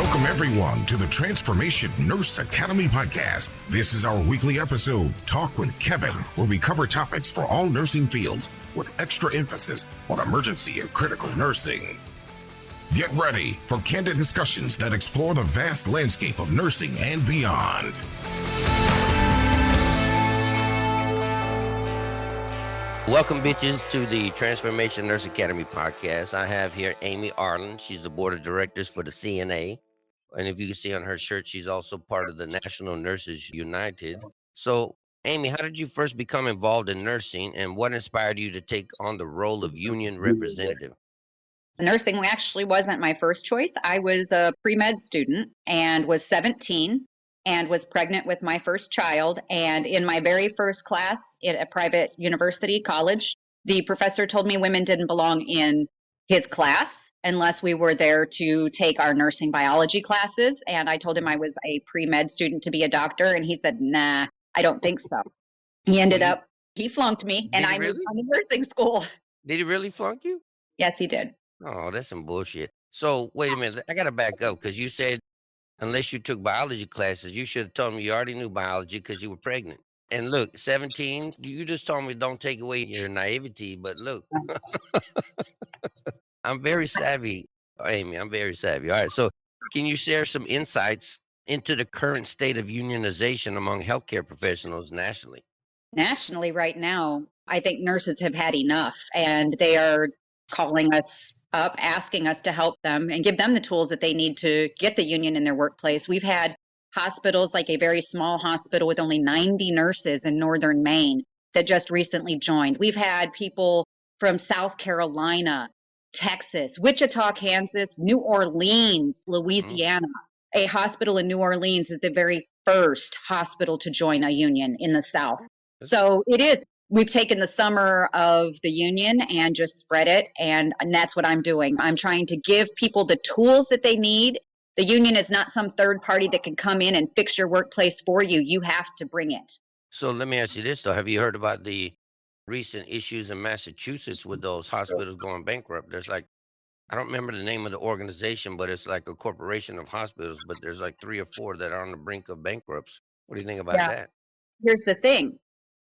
Welcome, everyone, to the Transformation Nurse Academy podcast. This is our weekly episode, Talk with Kevin, where we cover topics for all nursing fields with extra emphasis on emergency and critical nursing. Get ready for candid discussions that explore the vast landscape of nursing and beyond. Welcome, bitches, to the Transformation Nurse Academy podcast. I have here Amy Arlund. She's the board of directors for the CNA. And if you can see on her shirt, she's also part of the National Nurses United. So, Amy, how did you first become involved in nursing, and what inspired you to take on the role of union representative? Nursing actually wasn't my first choice. I was a pre-med student and was 17 and was pregnant with my first child. And in my very first class at a private university college, the professor told me women didn't belong in his class unless we were there to take our nursing biology classes. And I told him I was a pre-med student to be a doctor. And he said, nah, I don't think so. He flunked me and I moved on to nursing school. Did he really flunk you? Yes, he did. Oh, that's some bullshit. So wait a minute. I got to back up because you said unless you took biology classes, you should have told me you already knew biology because you were pregnant. And look, 17, you just told me don't take away your naivety. But look, I'm very savvy, Amy. I'm very savvy. All right. So can you share some insights into the current state of unionization among healthcare professionals nationally? Nationally, right now, I think nurses have had enough, and they are calling us up, asking us to help them and give them the tools that they need to get the union in their workplace. We've had hospitals, like a very small hospital with only 90 nurses in northern Maine, that just recently joined. We've had people from South Carolina, Texas, Wichita, Kansas, New Orleans, Louisiana. A hospital in New Orleans is the very first hospital to join a union in the South. So it is. We've taken the summer of the union and just spread it, and that's what I'm doing. I'm trying to give people the tools that they need. The union is not some third party that can come in and fix your workplace for you. You have to bring it. So let me ask you this, though. Have you heard about the recent issues in Massachusetts with those hospitals going bankrupt? There's like, I don't remember the name of the organization, but it's like a corporation of hospitals, but there's like 3 or 4 that are on the brink of bankrupts. What do you think about that? Here's the thing.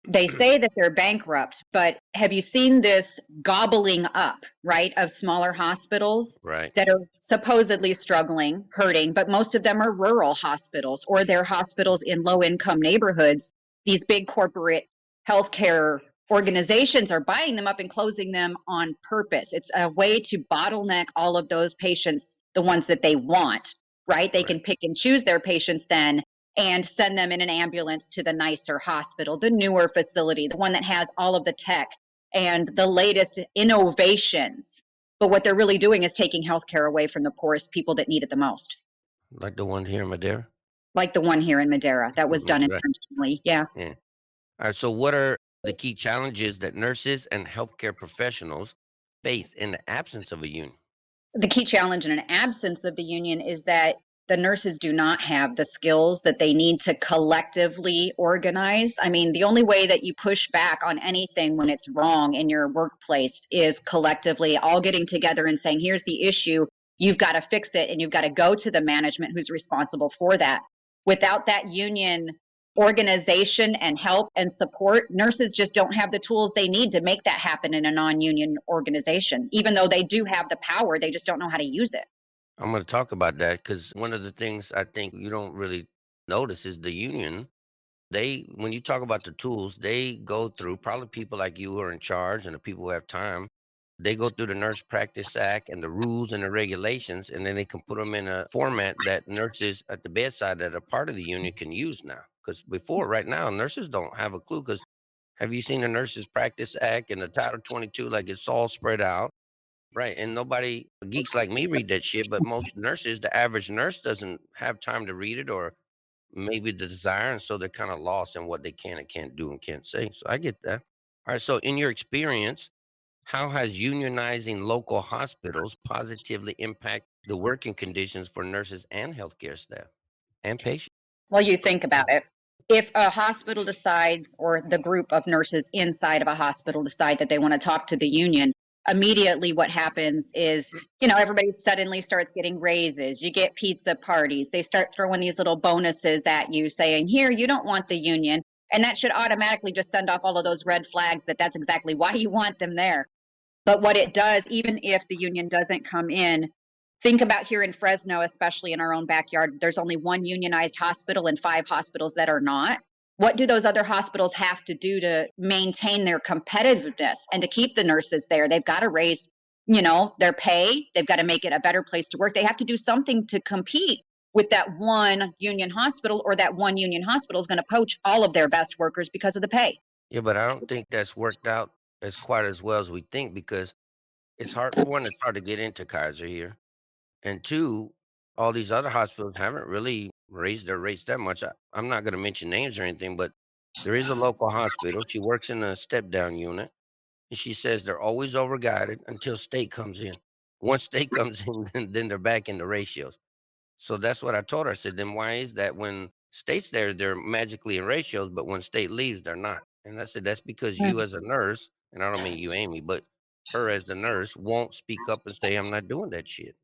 They say that they're bankrupt, but have you seen this gobbling up, right, of smaller hospitals that are supposedly struggling, hurting, but most of them are rural hospitals or they're hospitals in low-income neighborhoods. These big corporate healthcare organizations are buying them up and closing them on purpose. It's a way to bottleneck all of those patients, the ones that they want, right? They can pick and choose their patients then and send them in an ambulance to the nicer hospital, the newer facility, the one that has all of the tech and the latest innovations. But what they're really doing is taking healthcare away from the poorest people that need it the most. Like the one here in Madera? Like the one here in Madera. That was done intentionally. Yeah. All right. So what are the key challenges that nurses and healthcare professionals face in the absence of a union? The key challenge in an absence of the union is that the nurses do not have the skills that they need to collectively organize. I mean, the only way that you push back on anything when it's wrong in your workplace is collectively all getting together and saying, here's the issue, you've got to fix it, and you've got to go to the management who's responsible for that. Without that union organization and help and support, nurses just don't have the tools they need to make that happen in a non-union organization. Even though they do have the power, they just don't know how to use it. I'm going to talk about that because one of the things I think you don't really notice is the union. When you talk about the tools, they go through probably people like you who are in charge and the people who have time. They go through the Nurse Practice Act and the rules and the regulations, and then they can put them in a format that nurses at the bedside that are part of the union can use now. Because before, right now, nurses don't have a clue. Because have you seen the Nurses Practice Act and the Title 22? Like it's all spread out. Right. And nobody, geeks like me, read that shit. But most nurses, the average nurse doesn't have time to read it or maybe the desire. And so they're kind of lost in what they can and can't do and can't say. So I get that. All right. So in your experience, how has unionizing local hospitals positively impact the working conditions for nurses and healthcare staff and patients? Well, you think about it. If a hospital decides, or the group of nurses inside of a hospital decide that they want to talk to the union, immediately what happens is, everybody suddenly starts getting raises. You get pizza parties. They start throwing these little bonuses at you saying, here, you don't want the union. And that should automatically just send off all of those red flags that that's exactly why you want them there. But what it does, even if the union doesn't come in, think about here in Fresno, especially in our own backyard, there's only one unionized hospital and 5 hospitals that are not. What do those other hospitals have to do to maintain their competitiveness and to keep the nurses there? They've got to raise, their pay. They've got to make it a better place to work. They have to do something to compete with that one union hospital, or that one union hospital is going to poach all of their best workers because of the pay. Yeah, but I don't think that's worked out as quite as well as we think, because it's hard. For one, it's hard to get into Kaiser here, and two, all these other hospitals haven't really raised their rates that much. I'm not going to mention names or anything, but there is a local hospital. She works in a step down unit, and she says they're always overguided until state comes in. Once state comes in, then they're back in the ratios. So that's what I told her. I said, then why is that when state's there, they're magically in ratios, but when state leaves, they're not? And I said, that's because you as a nurse, and I don't mean you, Amy, but her as the nurse won't speak up and say, I'm not doing that shit.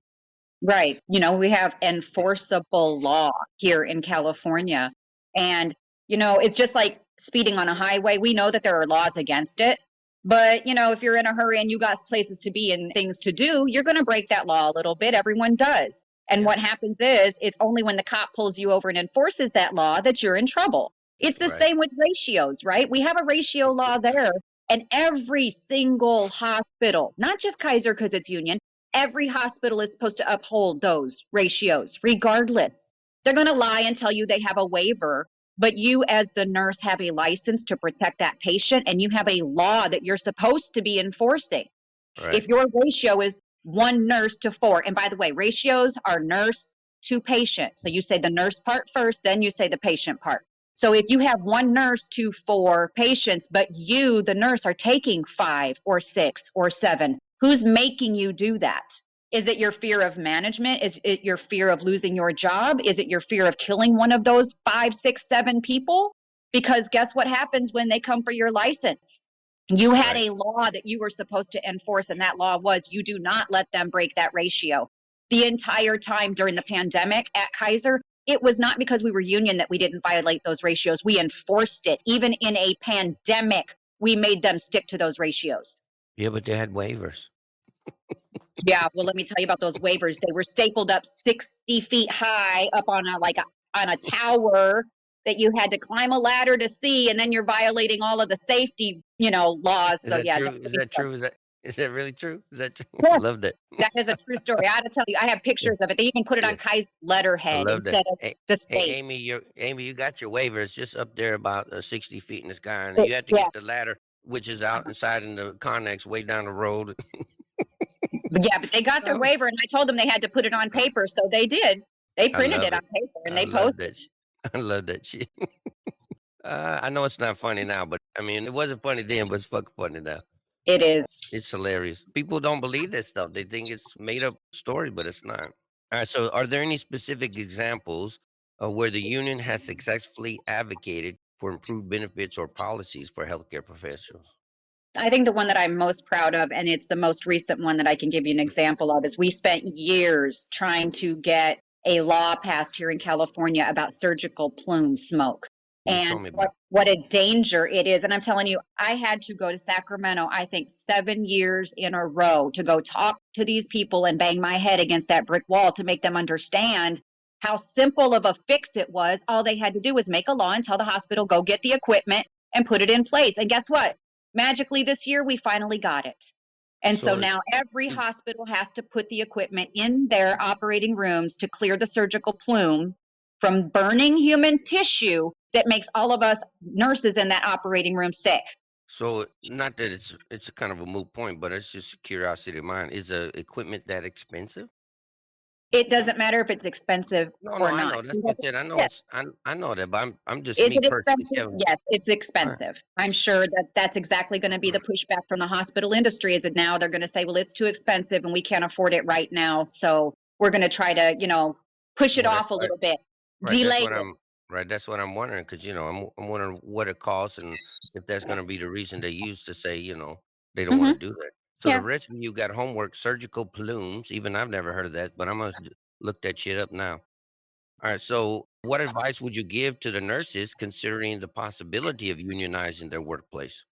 Right. We have enforceable law here in California. And, it's just like speeding on a highway. We know that there are laws against it. But, if you're in a hurry and you got places to be and things to do, you're going to break that law a little bit. Everyone does. And Yeah. what happens is it's only when the cop pulls you over and enforces that law that you're in trouble. It's the Right. same with ratios, right? We have a ratio law there. And every single hospital, not just Kaiser because it's union, every hospital is supposed to uphold those ratios regardless. They're going to lie and tell you they have a waiver, but you as the nurse have a license to protect that patient, and you have a law that you're supposed to be enforcing. Right. If your ratio is 1 nurse to 4, and by the way, ratios are nurse to patient. So you say the nurse part first, then you say the patient part. So if you have 1 nurse to 4 patients, but you, the nurse, are taking 5 or 6 or 7, who's making you do that? Is it your fear of management? Is it your fear of losing your job? Is it your fear of killing one of those 5, 6, 7 people? Because guess what happens when they come for your license? You had Right. a law that you were supposed to enforce, and that law was you do not let them break that ratio. The entire time during the pandemic at Kaiser, it was not because we were union that we didn't violate those ratios. We enforced it. Even in a pandemic, we made them stick to those ratios. Yeah, but they had waivers. Yeah, well, let me tell you about those waivers. They were stapled up 60 feet high up on on a tower that you had to climb a ladder to see, and then you're violating all of the safety, laws. Is So that yeah, true? Is that true? Is that really true? Is that true? yes, Love that. that is a true story. I had to tell you, I have Yeah. pictures of it. They even put it Yeah. on Kai's I letterhead love that. instead of Hey, the hey, state. Amy, you got your waiver. It's just up there about 60 feet in the sky, and you have to Yeah, get the ladder, which is out inside in the Connex way down the road. but they got their Oh, waiver, and I told them they had to put it on paper, so they did. They I printed love it on it. paper and I they love posted. that. I love that shit. I know it's not funny now, but I mean, it wasn't funny then, but it's fucking funny now. It is. It's hilarious. People don't believe that stuff. They think it's made up story, but it's not. All right. So, are there any specific examples of where the union has successfully advocated for improved benefits or policies for healthcare professionals? I think the one that I'm most proud of, and it's the most recent one that I can give you an example of, is we spent years trying to get a law passed here in California about surgical plume smoke. You And told me about. what a danger it is. And I'm telling you, I had to go to Sacramento, I think 7 years in a row to go talk to these people and bang my head against that brick wall to make them understand how simple of a fix it was. All they had to do was make a law and tell the hospital, go get the equipment and put it in place. And guess what? Magically this year, we finally got it. And so So, now every mm, hospital has to put the equipment in their operating rooms to clear the surgical plume from burning human tissue that makes all of us nurses in that operating room sick. so not that it's a kind of a moot point, but it's just a curiosity of mine. Is equipment that expensive? It doesn't matter if it's expensive No, or I not. know. That's what I said. I know Yeah. I know that, but I'm just Is me it personally, expensive? Kevin. Yes, it's All right, expensive. I'm sure that that's exactly going to be all the right, pushback from the hospital industry. Is that now they're going to say, well, it's too expensive and we can't afford it right now. So we're going to try to, push it yeah, that's off a right. little bit, Right, that's delay what it. I'm right. That's what I'm wondering, because I'm wondering what it costs and if that's going to be the reason they use to say they don't want to Mhm. do that. So the Yeah. rest of you got homework, surgical plumes. Even I've never heard of that, but I'm gonna look that shit up now. All right. So what advice would you give to the nurses considering the possibility of unionizing their workplace?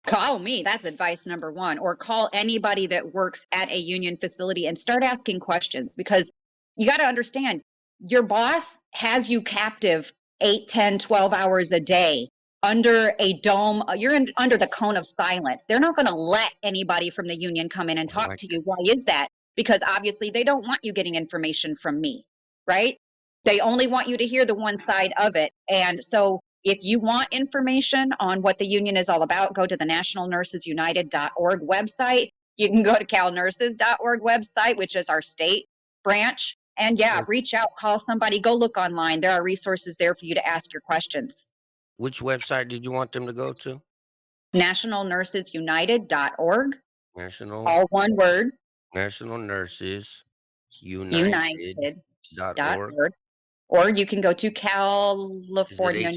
Call me. That's advice number one. Or call anybody that works at a union facility and start asking questions, because you got to understand your boss has you captive 8, 10, 12 hours a day under a dome. You're under the cone of silence. They're not going to let anybody from the union come in and I talk like to that. you. Why is that? Because obviously they don't want you getting information from me, right? They only want you to hear the one side of it. And so if you want information on what the union is all about, go to the nationalnursesunited.org website. You can go to calnurses.org website, which is our state branch. And yeah, reach out, call somebody, go look online. There are resources there for you to ask your questions. Which website did you want them to go to? Nationalnursesunited.org, National all one word, National Nurses United.org. united.org. Or you can go to Is it California,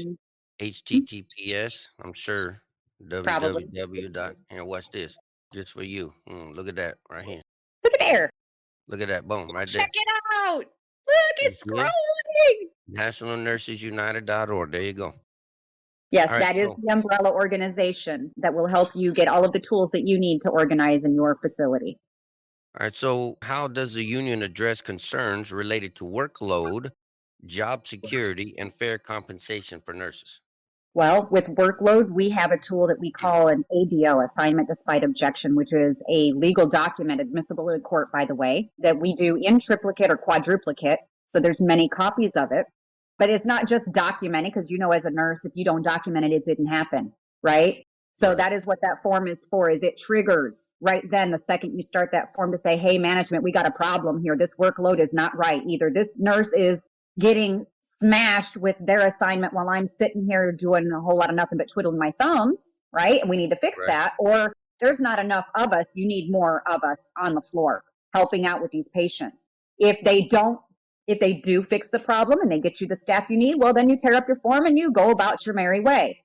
HTTPS? I'm sure. probably. www dot. Here, watch this. Just for you. Look at that right here. Look at there. Look at that. Boom, right Check there. it out. Look, You it's see it? scrolling. NationalNursesUnited.org. There you go. Yes, All right. that is So, the umbrella organization that will help you get all of the tools that you need to organize in your facility. so how does the union address concerns related to workload, job security, and fair compensation for nurses? Well, with workload, we have a tool that we call an ADO, assignment despite objection, which is a legal document admissible in court, by the way, that we do in triplicate or quadruplicate. So there's many copies of it, but it's not just documented, because as a nurse, if you don't document it, it didn't happen, right? So Right. that is what that form is for, is it triggers right then the second you start that form to say, hey, management, we got a problem here. This workload is not right. Either this nurse is getting smashed with their assignment while I'm sitting here doing a whole lot of nothing but twiddling my thumbs, right? And we need to fix Right. that. Or there's not enough of us. You need more of us on the floor helping out with these patients. If they do fix the problem and they get you the staff you need, well, then you tear up your form and you go about your merry way.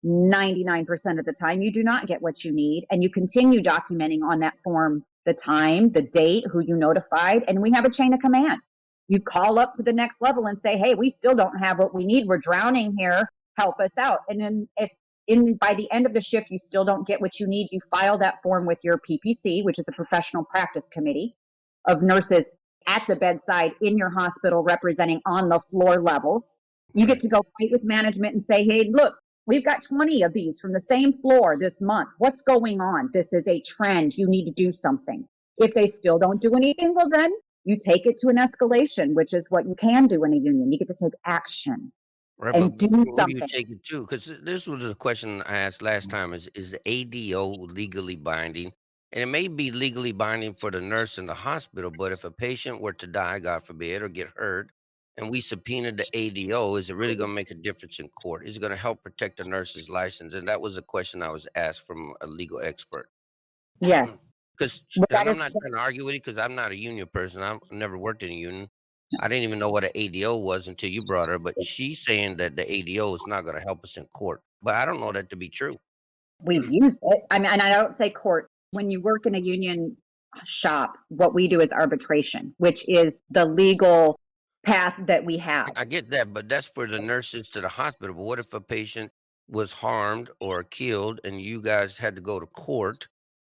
99% of the time, you do not get what you need, and you continue documenting on that form the time, the date, who you notified, and we have a chain of command. You call up to the next level and say, hey, we still don't have what we need. We're drowning here. Help us out. And then if by the end of the shift, you still don't get what you need, you file that form with your PPC, which is a professional practice committee of nurses at the bedside in your hospital representing on the floor levels. You get to go fight with management and say, hey, look, we've got 20 of these from the same floor this month. What's going on? This is a trend. You need to do something. If they still don't do anything, well, then you take it to an escalation, which is what you can do in a union. You get to take action Right, and but do what do you something. take it to? Because this was a question I asked last time: is the ADO legally binding? And it may be legally binding for the nurse in the hospital, but if a patient were to die, God forbid, or get hurt, and we subpoenaed the ADO, is it really going to make a difference in court? Is it going to help protect the nurse's license? And that was a question I was asked from a legal expert. Yes. Because, But and that I'm is, not trying to argue with you because I'm not a union person. I've never worked in a union. I didn't even know what an ADO was until you brought her, but she's saying that the ADO is not going to help us in court. But I don't know that to be true. we've used it. I mean, and I don't say court. When you work in a union shop, what we do is arbitration, which is the legal path that we have. I get that, but that's for the nurses to the hospital. But what if a patient was harmed or killed and you guys had to go to court?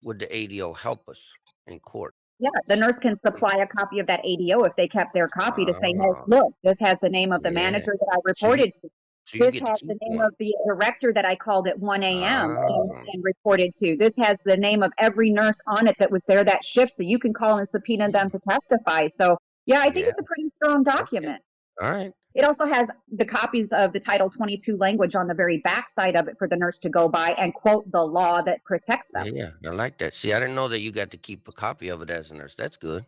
Would the ADO help us in court? Yeah, the nurse can supply a copy of that ADO if they kept their copy to say, hey, Ah, look, this has the name of the yeah. manager that I So you reported to. so you This get to has the keep name one. of the director that I called at 1 a.m. Ah, And reported to. This has the name of every nurse on it that was there that shift. So you can call and subpoena them to testify. So, yeah, I think yeah. it's a pretty strong Okay. document. All right. It also has the copies of the Title 22 language on the very back side of it for the nurse to go by and quote the law that protects them. Yeah, I like that. See, I didn't know that you got to keep a copy of it as a nurse. That's good.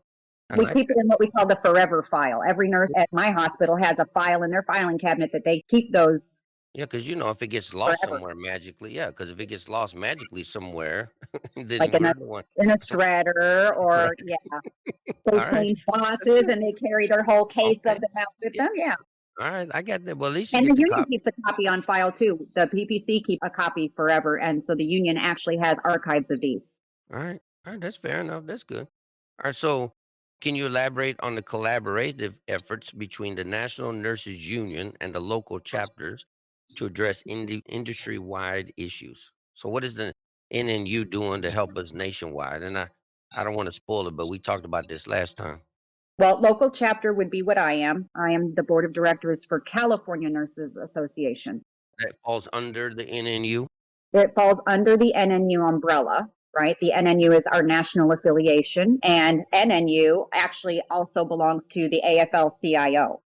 I We like keep it in what we call the forever file. Every nurse at my hospital has a file in their filing cabinet that they keep those Yeah, because if it gets lost forever, somewhere magically, yeah, because if it gets lost magically somewhere, like then we're the one. in a shredder, or Right. yeah, they All right. change That's bosses good. and they carry their whole case of Okay. them out with Yeah. them. Yeah. All right. I got that. Well, at least you And get the the union copy. keeps a copy on file too. The PPC keeps a copy forever. And so the union actually has archives of these. All right. All right, that's fair enough. That's good. All right, so can you elaborate on the collaborative efforts between the National Nurses Union and the local chapters to address industry-wide issues? So, what is the NNU doing to help us nationwide? And I don't want to spoil it, but we talked about this last time. Well, local chapter would be what I am. I am the board of directors for California Nurses Association. That falls under the NNU. It falls under the NNU umbrella, right? The NNU is our national affiliation, and NNU actually also belongs to the AFL-CIO.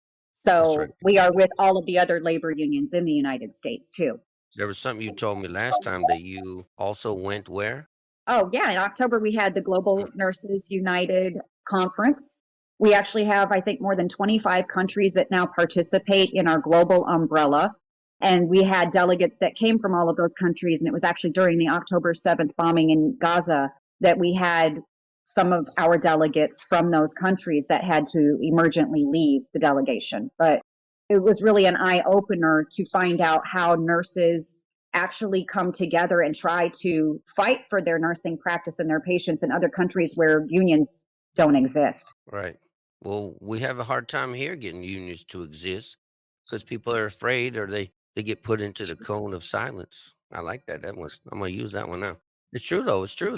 That's right. So we are with all of the other labor unions in the United States too. There was something you told me last time that you also went where? Oh, yeah. In October, we had the Global Nurses United Conference. We actually have, I think, more than 25 countries that now participate in our global umbrella. And we had delegates that came from all of those countries. And it was actually during the October 7th bombing in Gaza that we had some of our delegates from those countries that had to emergently leave the delegation. But it was really an eye opener to find out how nurses actually come together and try to fight for their nursing practice and their patients in other countries where unions don't exist. Right. Well, we have a hard time here getting unions to exist because people are afraid or they get put into the cone of silence. I like that. I'm gonna use that one now. It's true though. It's true.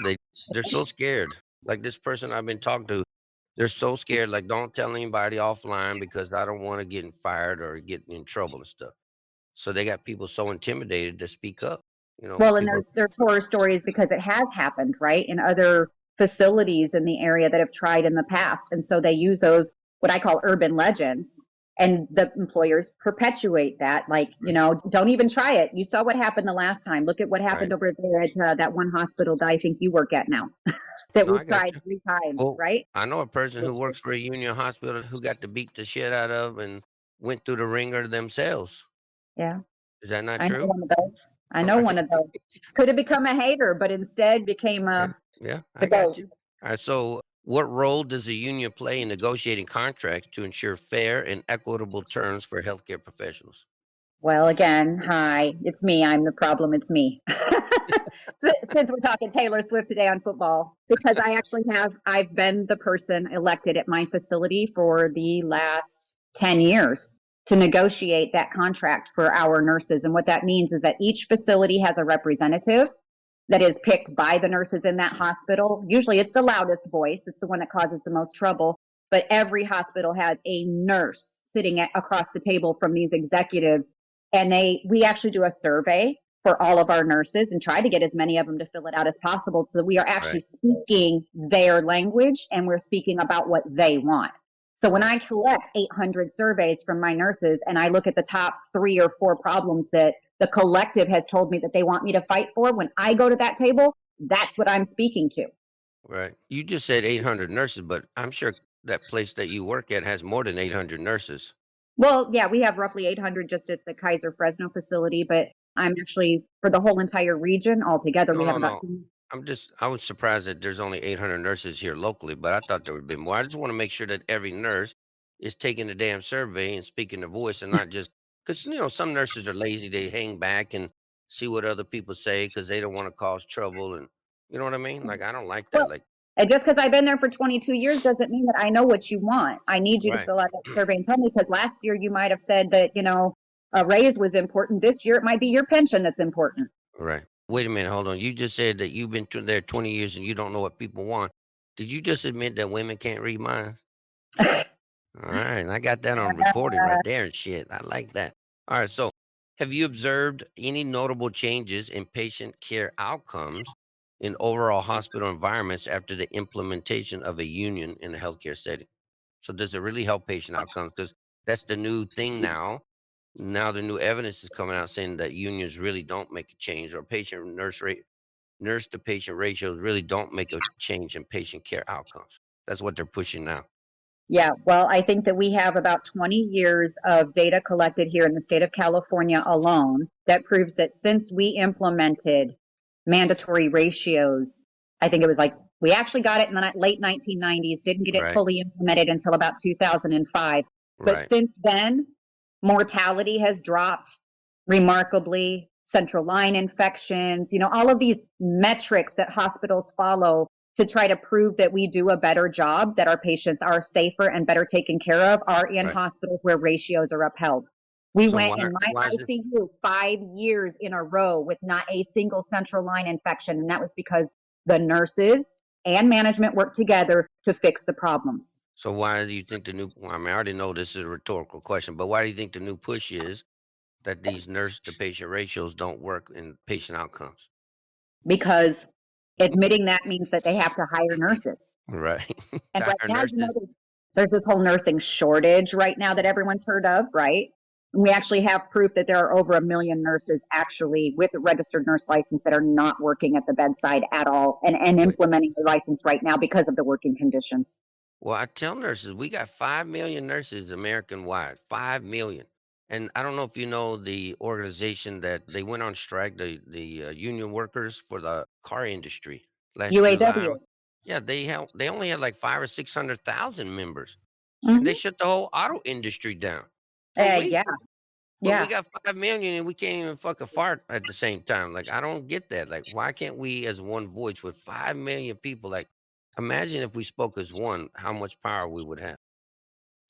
They're so scared. Like this person I've been talking to, they're so scared. Like don't tell anybody offline because I don't want to get fired or get in trouble and stuff. So they got people so intimidated to speak up. Well, and People. there's horror stories because it has happened, right, in other facilities in the area that have tried in the past. And so they use those, what I call urban legends, and the employers perpetuate that. Like, don't even try it. You saw what happened the last time. Look at what Right. happened over there at that one hospital that I think you work at now, that No, I we've got tried you. 3 times, Well, right? I know a person who works for a union hospital who got to beat the shit out of and went through the ringer themselves. Yeah. Is that not I know true? one of those. I All know one right. of those. Could have become a hater, but instead became Yeah. Yeah, the I got goat. you. All right. So, what role does the union play in negotiating contracts to ensure fair and equitable terms for healthcare professionals? Well, again, hi, it's me. I'm the problem. It's me. Since we're talking Taylor Swift today on football, because I've been the person elected at my facility for the last 10 years to negotiate that contract for our nurses. And what that means is that each facility has a representative that is picked by the nurses in that hospital. Usually it's the loudest voice, it's the one that causes the most trouble. But every hospital has a nurse sitting across the table from these executives. And we actually do a survey for all of our nurses and try to get as many of them to fill it out as possible so that we are actually Right. speaking their language and we're speaking about what they want. So when I collect 800 surveys from my nurses and I look at the top 3 or 4 problems that the collective has told me that they want me to fight for, when I go to that table, that's what I'm speaking to. Right. You just said 800 nurses, but I'm sure that place that you work at has more than 800 nurses. Well, yeah, we have roughly 800 just at the Kaiser Fresno facility, but I'm actually for the whole entire region altogether, No, we have no, about no. 2. I was surprised that there's only 800 nurses here locally, but I thought there would be more. I just want to make sure that every nurse is taking the damn survey and speaking their voice and not just because, some nurses are lazy. They hang back and see what other people say because they don't want to cause trouble. And you know what I mean? Like, I don't like that. Well, Like, and just because I've been there for 22 years doesn't mean that I know what you want. I need you to right, fill out that survey and tell me because last year you might have said that, a raise was important. This year it might be your pension that's important. right. Wait a minute. Hold on. You just said that you've been there 20 years and you don't know what people want. Did you just admit that women can't read minds? All right, I got that on recording right there and shit. I like that. All right, so have you observed any notable changes in patient care outcomes in overall hospital environments after the implementation of a union in the healthcare setting? So does it really help patient outcomes? Because that's the new thing now. Now the new evidence is coming out saying that unions really don't make a change, or patient nurse to patient ratios really don't make a change in patient care outcomes. That's what they're pushing now. Yeah, well, I think that we have about 20 years of data collected here in the state of California alone that proves that since we implemented mandatory ratios, I think it was like we actually got it in the late 1990s, didn't get it Right, fully implemented until about 2005. But right, since then, mortality has dropped remarkably, central line infections, all of these metrics that hospitals follow to try to prove that we do a better job, that our patients are safer and better taken care of, are in Right. hospitals where ratios are upheld. We So went in my why is it? ICU 5 years in a row with not a single central line infection. And that was because the nurses and management worked together to fix the problems. So why do you think the new? Well, I mean, I already know this is a rhetorical question, but why do you think the new push is that these nurse to patient ratios don't work in patient outcomes? Because admitting that means that they have to hire nurses. Right. And To right hire now, nurses. there's this whole nursing shortage right now that everyone's heard of, right? And we actually have proof that there are over 1 million nurses actually with a registered nurse license that are not working at the bedside at all and Wait. implementing the license right now because of the working conditions. Well, I tell nurses we got 5 million nurses American wide, 5 million. And I don't know if you know the organization that they went on strike, the union workers for the car industry last July. UAW. Yeah, they only had like 5 or 600,000 members, and they Hmm. shut the whole auto industry down for weeks. Yeah, But we yeah. got 5 million and we can't even fuck a fart at the same time. Like, I don't get that. Like, why can't we as one voice with 5 million people? Like, imagine if we spoke as one, how much power we would have.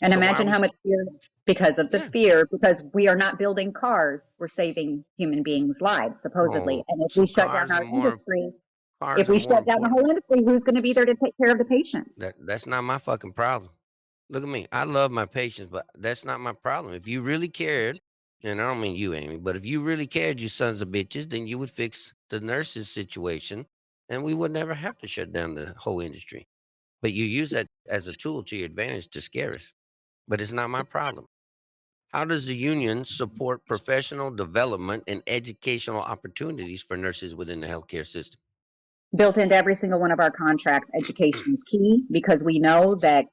And So why imagine we how much fear, because of the yeah. fear, because we are not building cars, we're saving human beings' lives, supposedly. Oh, And if so we shut down our industry, if cars are we more shut down the important. whole industry, who's going to be there to take care of the patients? That's not my fucking problem. Look at me. I love my patients, but that's not my problem. If you really cared, and I don't mean you, Amy, but if you really cared, you sons of bitches, then you would fix the nurses situation and we would never have to shut down the whole industry. But you use that as a tool to your advantage to scare us. But it's not my problem. How does the union support professional development and educational opportunities for nurses within the healthcare system? Built into every single one of our contracts, education is key because we know that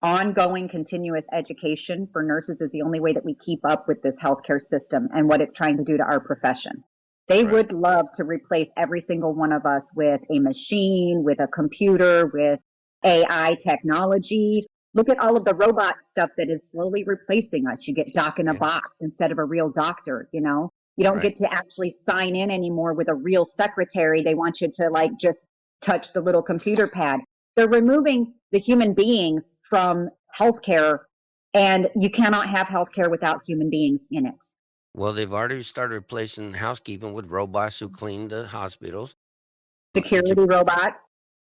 ongoing continuous education for nurses is the only way that we keep up with this healthcare system and what it's trying to do to our profession. They Right. would love to replace every single one of us with a machine, with a computer, with AI technology. Look at all of the robot stuff that is slowly replacing us. You get doc in a Yeah. box instead of a real doctor, you know? You don't Right. get to actually sign in anymore with a real secretary. They want you to like just touch the little computer pad. They're removing the human beings from healthcare, and you cannot have healthcare without human beings in it. Well, they've already started replacing housekeeping with robots who clean the hospitals. In Security robots.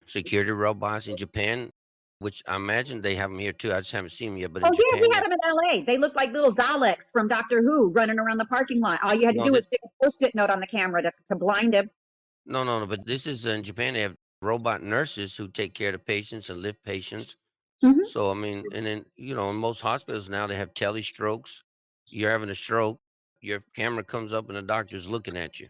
security robots in Japan, which I imagine they have them here too. I just haven't seen them yet. But Oh in yeah, we Japan, had them in LA. They look like little Daleks from Doctor Who running around the parking lot. All you had to no, do was stick a post-it note on the camera to blind him. no. But this is in Japan. They have robot nurses who take care of the patients and lift patients. Hmm. So I mean, and then in most hospitals now they have telestrokes. You're having a stroke, your camera comes up and the doctor's looking at you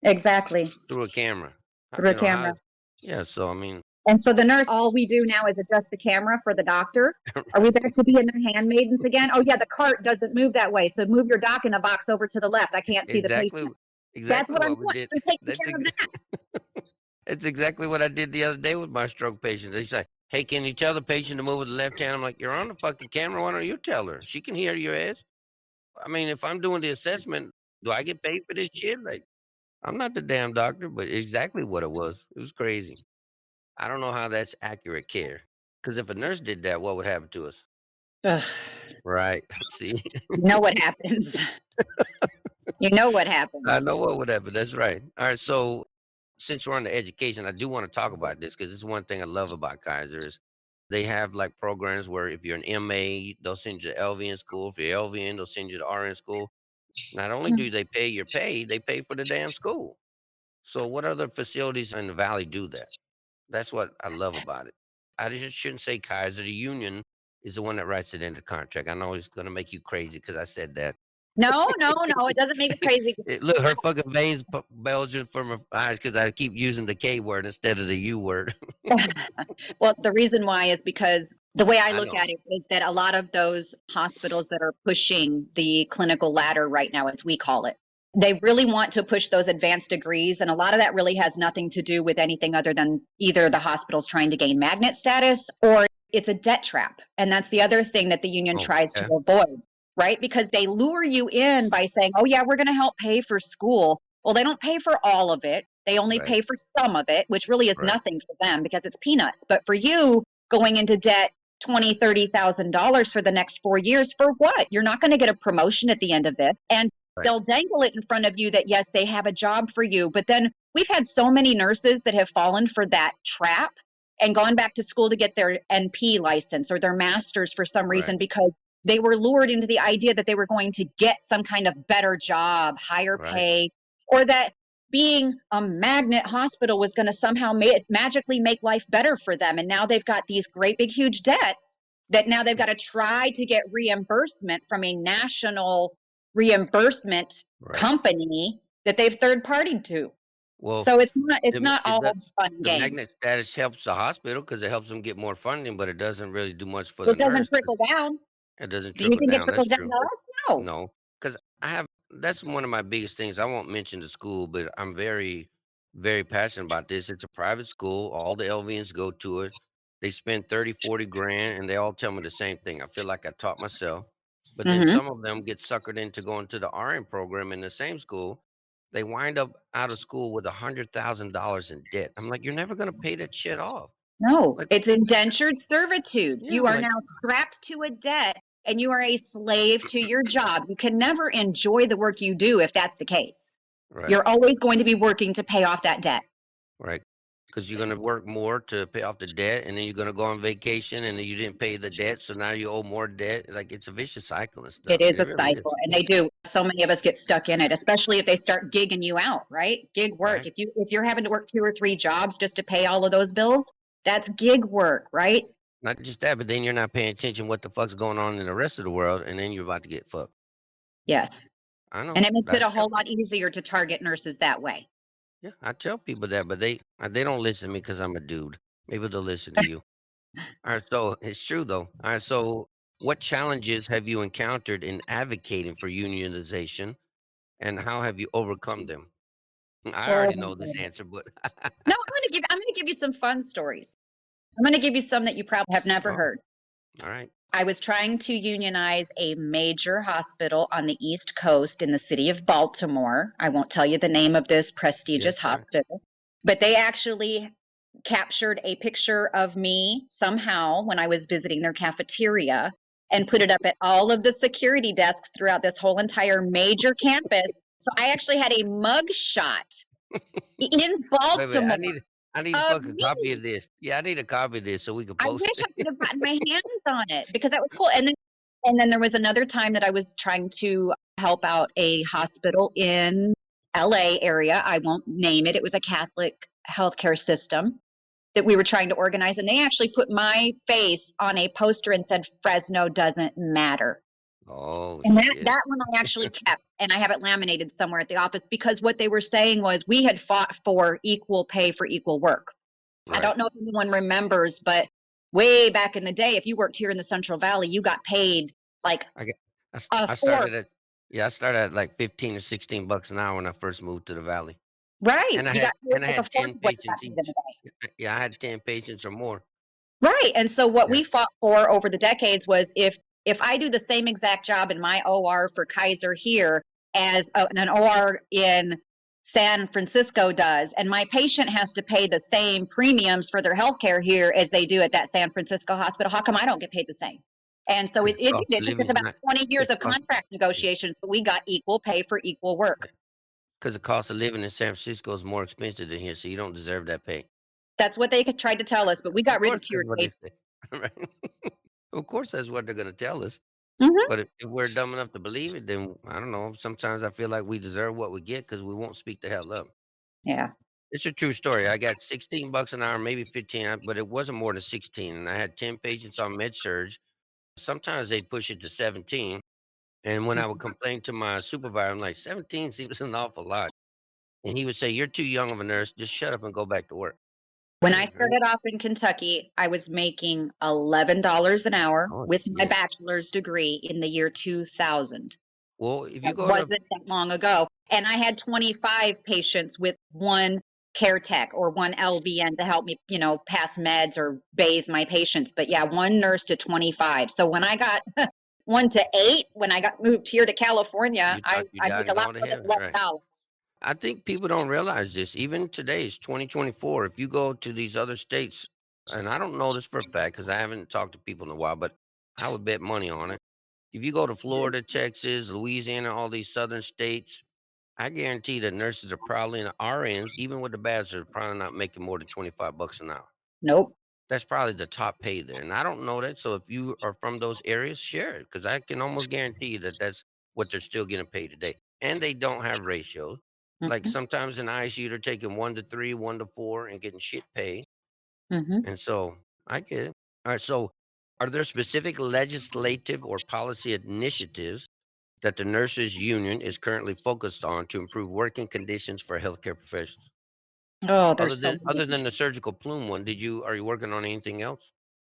Exactly. through a camera. Through a How? camera. Yeah. So I mean, And so the nurse, all we do now is adjust the camera for the doctor. Are we back to being the handmaidens again? Oh yeah, the cart doesn't move that way. So move your doc in the box over to the left. I can't see the exactly, patient. That's exactly what I'm what we doing. did. I'm taking That's care of that. That's exactly what I did the other day with my stroke patient. They say, "Hey, can you tell the patient to move with the left hand?" I'm like, "You're on the fucking camera. Why don't you tell her? She can hear your ass." I mean, if I'm doing the assessment, do I get paid for this shit? Like, I'm not the damn doctor, but exactly what it was. It was crazy. I don't know how that's accurate care. Because if a nurse did that, what would happen to us? Ugh, Right. See, you know what happens. You know what I happens. know what would happen. That's right. All right. So, since we're on the education, I do want to talk about this because it's one thing I love about Kaiser is they have like programs where if you're an MA, they'll send you to LVN school. If you're LVN, they'll send you to RN school. Not only Mm. do they pay your pay, they pay for the damn school. So what other facilities in the valley do that? That's what I love about it. I just shouldn't say Kaiser. The union is the one that writes it in the contract. I know it's going to make you crazy because I said that. No, no, no. It doesn't make it crazy. Look, her fucking veins bulging from her eyes because I keep using the K word instead of the U word. Well, the reason why is because the way I I look know. at it is that a lot of those hospitals that are pushing the clinical ladder right now, as we call it, they really want to push those advanced degrees. And a lot of that really has nothing to do with anything other than either the hospital's trying to gain magnet status or it's a debt trap. And that's the other thing that the union Oh, tries to okay. avoid, right? Because they lure you in by saying, oh, yeah, we're going to help pay for school. Well, they don't pay for all of it. They only Right. pay for some of it, which really is Right. nothing for them because it's peanuts. But for you, going into debt $20,000, $30,000 for the next 4 years, for what? You're not going to get a promotion at the end of this. And Right. they'll dangle it in front of you that, yes, they have a job for you. But then we've had so many nurses that have fallen for that trap and gone back to school to get their NP license or their master's for some Right. reason because they were lured into the idea that they were going to get some kind of better job, higher Right. pay, or that being a magnet hospital was going to somehow magically make life better for them. And now they've got these great big huge debts that now they've got to try to get reimbursement from a national reimbursement Right. company that they've third partied to. Well, So it's not it all does, fun and the magnet games. status helps the hospital because it helps them get more funding, but it doesn't really do much for It the doesn't nurse. trickle down. It doesn't Do you trickle think it down. That's trickles down true. to us? No. No, because that's one of my biggest things. I won't mention the school, but I'm very, very passionate about this. It's a private school. All the LVNs go to it. They spend 30, 40 grand, and they all tell me the same thing. I feel like I taught myself. But then Mhm. some of them get suckered into going to the RN program in the same school. They wind up out of school with $100,000 in debt. I'm like, you're never going to pay that shit off. No, Like, it's indentured servitude. yeah, You are like, now strapped to a debt and you are a slave to your job. You can never enjoy the work you do if that's the case. right. You're always going to be working to pay off that debt. Right. Because you're gonna work more to pay off the debt, and then you're gonna go on vacation, and then you didn't pay the debt, so now you owe more debt. Like, it's a vicious cycle and It stuff. is It a really cycle, is. and they do. So many of us get stuck in it, especially if they start gigging you out, right? Gig work. Right. If you're having to work 2 or 3 jobs just to pay all of those bills, that's gig work, right? Not just that, but then you're not paying attention what the fuck's going on in the rest of the world, and then you're about to get fucked. Yes. I know. And it makes it a whole lot easier to target nurses that way. Yeah, I tell people that, but they don't listen to me because I'm a dude. Maybe they'll listen to you. All right, so it's true though. All right, so what challenges have you encountered in advocating for unionization, and how have you overcome them? I already know this Oh. answer, but No, I'm gonna give you some fun stories. I'm gonna give you some that you probably have never oh, heard. all right. I was trying to unionize a major hospital on the East Coast in the city of Baltimore. I won't tell you the name of this prestigious Yes, all right. hospital, but they actually captured a picture of me somehow when I was visiting their cafeteria and put it up at all of the security desks throughout this whole entire major campus. So I actually had a mug shot in Wait, Baltimore I need a of fucking copy me. of this. Yeah, I need a copy of this so we can I post wish I it. could have gotten my hands on it because that was cool. And then there was another time that I was trying to help out a hospital in LA area. I won't name it. It was a Catholic healthcare system that we were trying to organize. And they actually put my face on a poster and said, Fresno doesn't matter. Oh And shit. that one I actually kept, and I have it laminated somewhere at the office because what they were saying was we had fought for equal pay for equal work. I Right. don't know if anyone remembers, but way back in the day, if you worked here in the Central Valley, you got paid like I get a I fourth. started at I started at like 15 or 16 bucks an hour when I first moved to the valley. Right. And You got paid I like a had fourth 10 of what you got patients paid in the each. day. Yeah, I had 10 patients or more. Right. And so what Yeah. we fought for over the decades was if I do the same exact job in my OR for Kaiser here as an OR in San Francisco does, and my patient has to pay the same premiums for their healthcare here as they do at that San Francisco hospital, how come I don't get paid the same? And so Because it cost did. of It took living us is about not 20 years 'cause of contract negotiations, but we got equal pay for equal work. the cost of living in San Francisco is more expensive than here, so you don't deserve that pay. That's what they tried to tell us, but we got Of rid of course, that's tiered what they say. wages. Right? Of course, that's what they're gonna tell us. Mhm. But if we're dumb enough to believe it, then I don't know. Sometimes I feel like we deserve what we get because we won't speak the hell up. Yeah. It's a true story. I got 16 bucks an hour, maybe 15, but it wasn't more than 16. And I had 10 patients on med surge. Sometimes they'd push it to 17. And when I would complain to my supervisor, I'm like, 17 seems an awful lot. And he would say, you're too young of a nurse. Just shut up and go back to work. When I Right? started off in Kentucky, I was making $11 an hour Oh, with my shit. bachelor's degree in the year 2000. Well, if you That go wasn't to, that long ago. And I had 25 patients with one care tech or one LVN to help me, pass meds or bathe my patients. But yeah, one nurse to 25. So when I got 1 to 8, when I got moved here to California, you I thought you make died a and lot gone to more than heaven. Right. $11. I think people don't realize this. Even today, it's 2024. If you go to these other states, and I don't know this for a fact because I haven't talked to people in a while, but I would bet money on it. If you go to Florida, Texas, Louisiana, all these southern states, I guarantee that nurses are probably in RNs, even with the badges, are probably not making more than 25 bucks an hour. Nope. That's probably the top pay there, and I don't know that, so if you are from those areas, share it, because I can almost guarantee you that that's what they're still getting paid today, and they don't have ratios. Like, Mhm, sometimes in ICU, they're taking 1 to 3, 1 to 4, and getting shit pay, mhm. and so I get it. Alright, so are there specific legislative or policy initiatives that the nurses union is currently focused on to improve working conditions for healthcare professionals? Oh, Other there's so than many. other than the surgical plume one, are you working on anything else?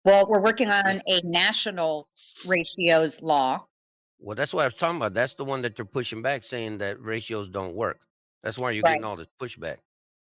Well, we're working on a national ratios law. Well, that's what I was talking about. That's the one that they're pushing back, saying that ratios don't work. That's why you're Right. getting all this pushback.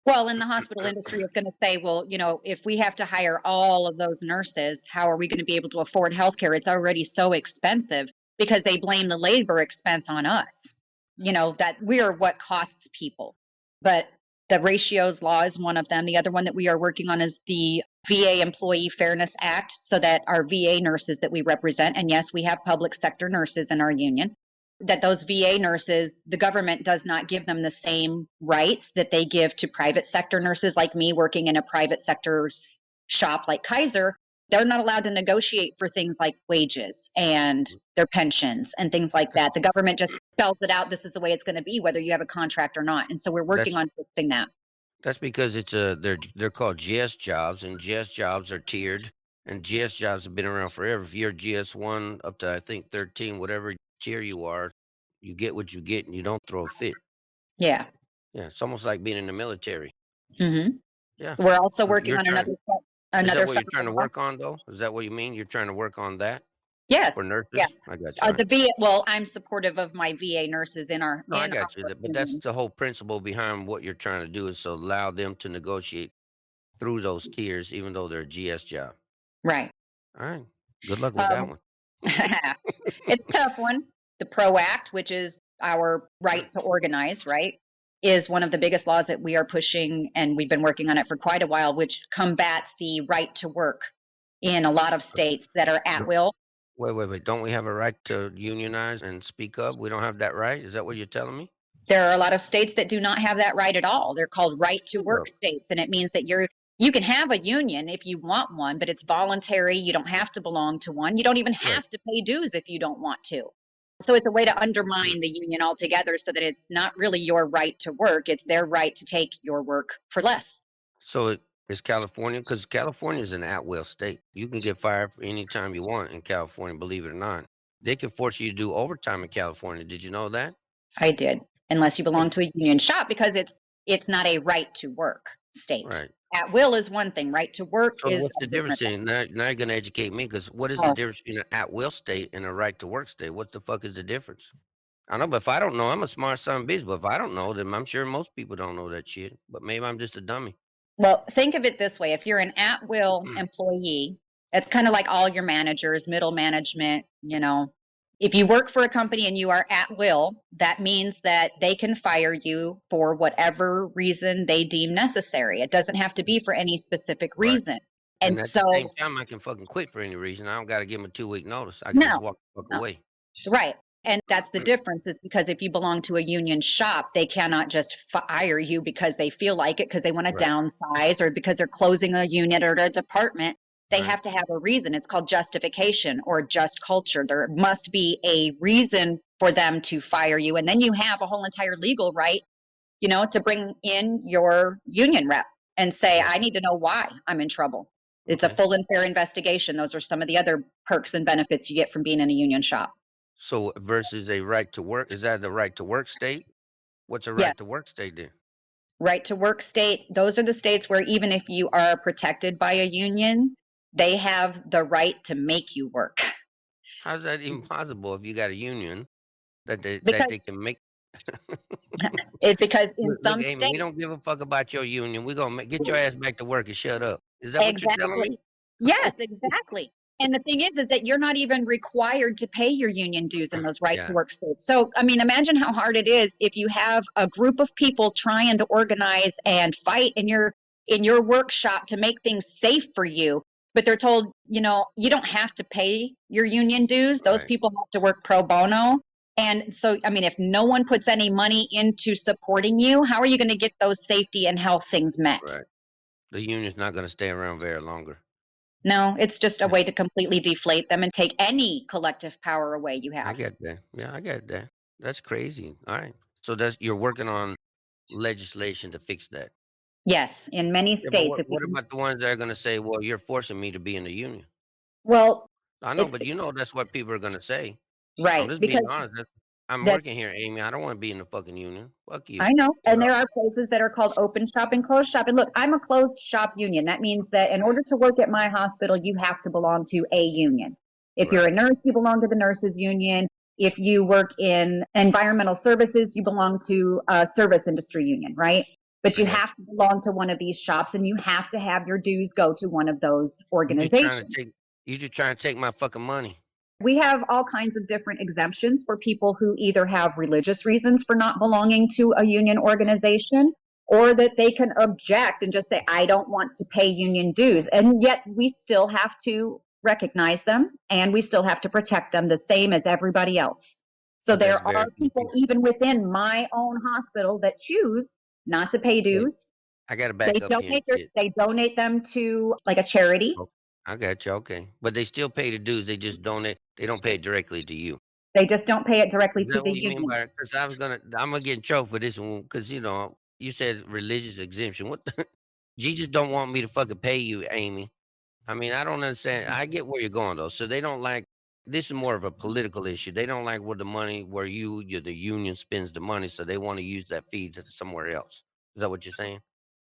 Well, and the hospital industry is gonna say, "Well, if we have to hire all of those nurses, how are we gonna be able to afford healthcare? It's already so expensive," because they blame the labor expense on us, that we are what costs people. But the ratios law is one of them. The other one that we are working on is the VA Employee Fairness Act, so that our VA nurses that we represent, and yes, we have public sector nurses in our union, that those VA nurses, the government does not give them the same rights that they give to private sector nurses like me working in a private sector shop like Kaiser. They're not allowed to negotiate for things like wages and their pensions and things like that. The government just spells it out. This is the way it's going to be, whether you have a contract or not. And so we're working That's on fixing that. that's because they're called GS jobs, and GS jobs are tiered, and GS jobs have been around forever. If you're GS1 up to I think 13, whatever tier you are, you get what you get, and you don't throw a fit. Yeah. Yeah, it's almost like being in the military. Hmm. Yeah. We're also So working you're on trying. Is that another what you're trying federal to law. work on, though? Is that what you mean? You're trying to work on that for Yes. Yeah. nurses? I got you. All right. The VA, well, I'm supportive of my VA nurses in our No, I got you. our But that's union. the whole principle behind what you're trying to do is to allow them to negotiate through those tiers, even though they're a GS job. Right. All right. Good luck with that Um, one. it's a tough one. The PRO Act, which is our right to organize, right, is one of the biggest laws that we are pushing, and we've been working on it for quite a while, which combats the right to work in a lot of states that are at No, will. wait. Don't we have a right to unionize and speak up? We don't have that right? Is that what you're telling me? There are a lot of states that do not have that right at all. They're called right to Shut work up. states, and it means that you can have a union if you want one, but it's voluntary. You don't have to belong to one. You don't even Right. have to pay dues if you don't want to. So it's a way to undermine the union altogether so that it's not really your right to work, it's their right to take your work for less. So is California, because California is an at-will state. You can get fired for any time you want in California, believe it or not. They can force you to do overtime in California. Did you know that? I did, unless you Yeah. belong to a union shop, because it's not a right to work state. Right. At will is one thing, right to work So is what's a the different difference in now you're gonna educate me because what is the thing. difference between an at-will state and a right to work state? What the fuck is the difference? I know, but if I don't know, I'm a smart son of a bitch, but if I don't know, then I'm sure most people don't know that shit. But maybe I'm just a dummy. Well, think of it this way. If you're an at-will employee, it's kind of like all your managers, middle management. If you work for a company and you are at will, that means that they can fire you for whatever reason they deem necessary. It doesn't have to be for any specific Right. reason. And And at the so, same time, I can fucking quit for any reason. I don't gotta give them a 2-week notice. I can just no, walk the fuck no, away. right. And that's the difference is because if you belong to a union shop, they cannot just fire you because they feel like it, because they want to Right. downsize or because they're closing a unit or a department. They Right. have to have a reason. It's called justification or just culture. There must be a reason for them to fire you. And then you have a whole entire legal right, to bring in your union rep and say, Right. I need to know why I'm in trouble. It's a Okay. full and fair investigation. Those are some of the other perks and benefits you get from being in a union shop. So versus a right to work, is that the right to work state? What's a right to Yes. work state then? Right to work state, those are the states where even if you are protected by a union, they have the right to make you work. How's that even possible if you got a union that Because they can make because in look, some Amy, we states, don't give a fuck about your union. We're gonna get your ass back to work and shut up. Is that what you're telling exactly. me? Yes, exactly. And the thing is that you're not even required to pay your union dues in those right to Yeah, work states. So, I mean, imagine how hard it is if you have a group of people trying to organize and fight in your workshop to make things safe for you, but they're told, you know, you don't have to pay your union dues. Those right, people have to work pro bono. And so, I mean, if no one puts any money into supporting you, how are you going to get those safety and health things met? right. The union's not going to stay around very longer. No, it's just a way to completely deflate them and take any collective power away you I have. get that. Yeah, I get that. That's crazy. All right. So you're working on legislation to fix that. Yes, in many Yeah, but states, if we what can, about the ones that are going to say, "Well, you're forcing me to be in the union"? well, I know, it's but you know that's what people are going to say. I'm right just being because honest. I'm that working here, Amy. I don't want to be in the fucking union. Fuck I you. know, You and know. there are places that are called open shop and closed shop. And look, I'm a closed shop union. That means that in order to work at my hospital, you have to belong to a union. If you're a Right. nurse, you belong to the nurses union. If you work in environmental services, you belong to a service industry union, right? But I you got have to belong to one of these shops and you have to have your dues go to one of those you. You just trying to organizations. take. You just trying to take my fucking money. We have all kinds of different exemptions for people who either have religious reasons for not belonging to a union organization or that they can object and just say, I don't want to pay union dues. And yet we still have to recognize them and we still have to protect them the same as everybody else. So But that's there are very people confusing. even within my own hospital that choose not to pay Wait, dues. I got to back up here and shit. They donate them to like a charity. Oh, I got you. Okay, but they still pay the dues. They just donate. They don't pay it directly to you. They just don't pay it directly Is to that the what you mean union. by it? Because I'm gonna get in trouble for this one. Because you said religious exemption. What? Jesus don't want me to fucking pay you, Amy. I mean, I don't understand. I get where you're going though. So they don't like. This is more of a political issue. They don't like where the money, where the union spends the money, so they want to use that fee to somewhere else. Is that what you're saying?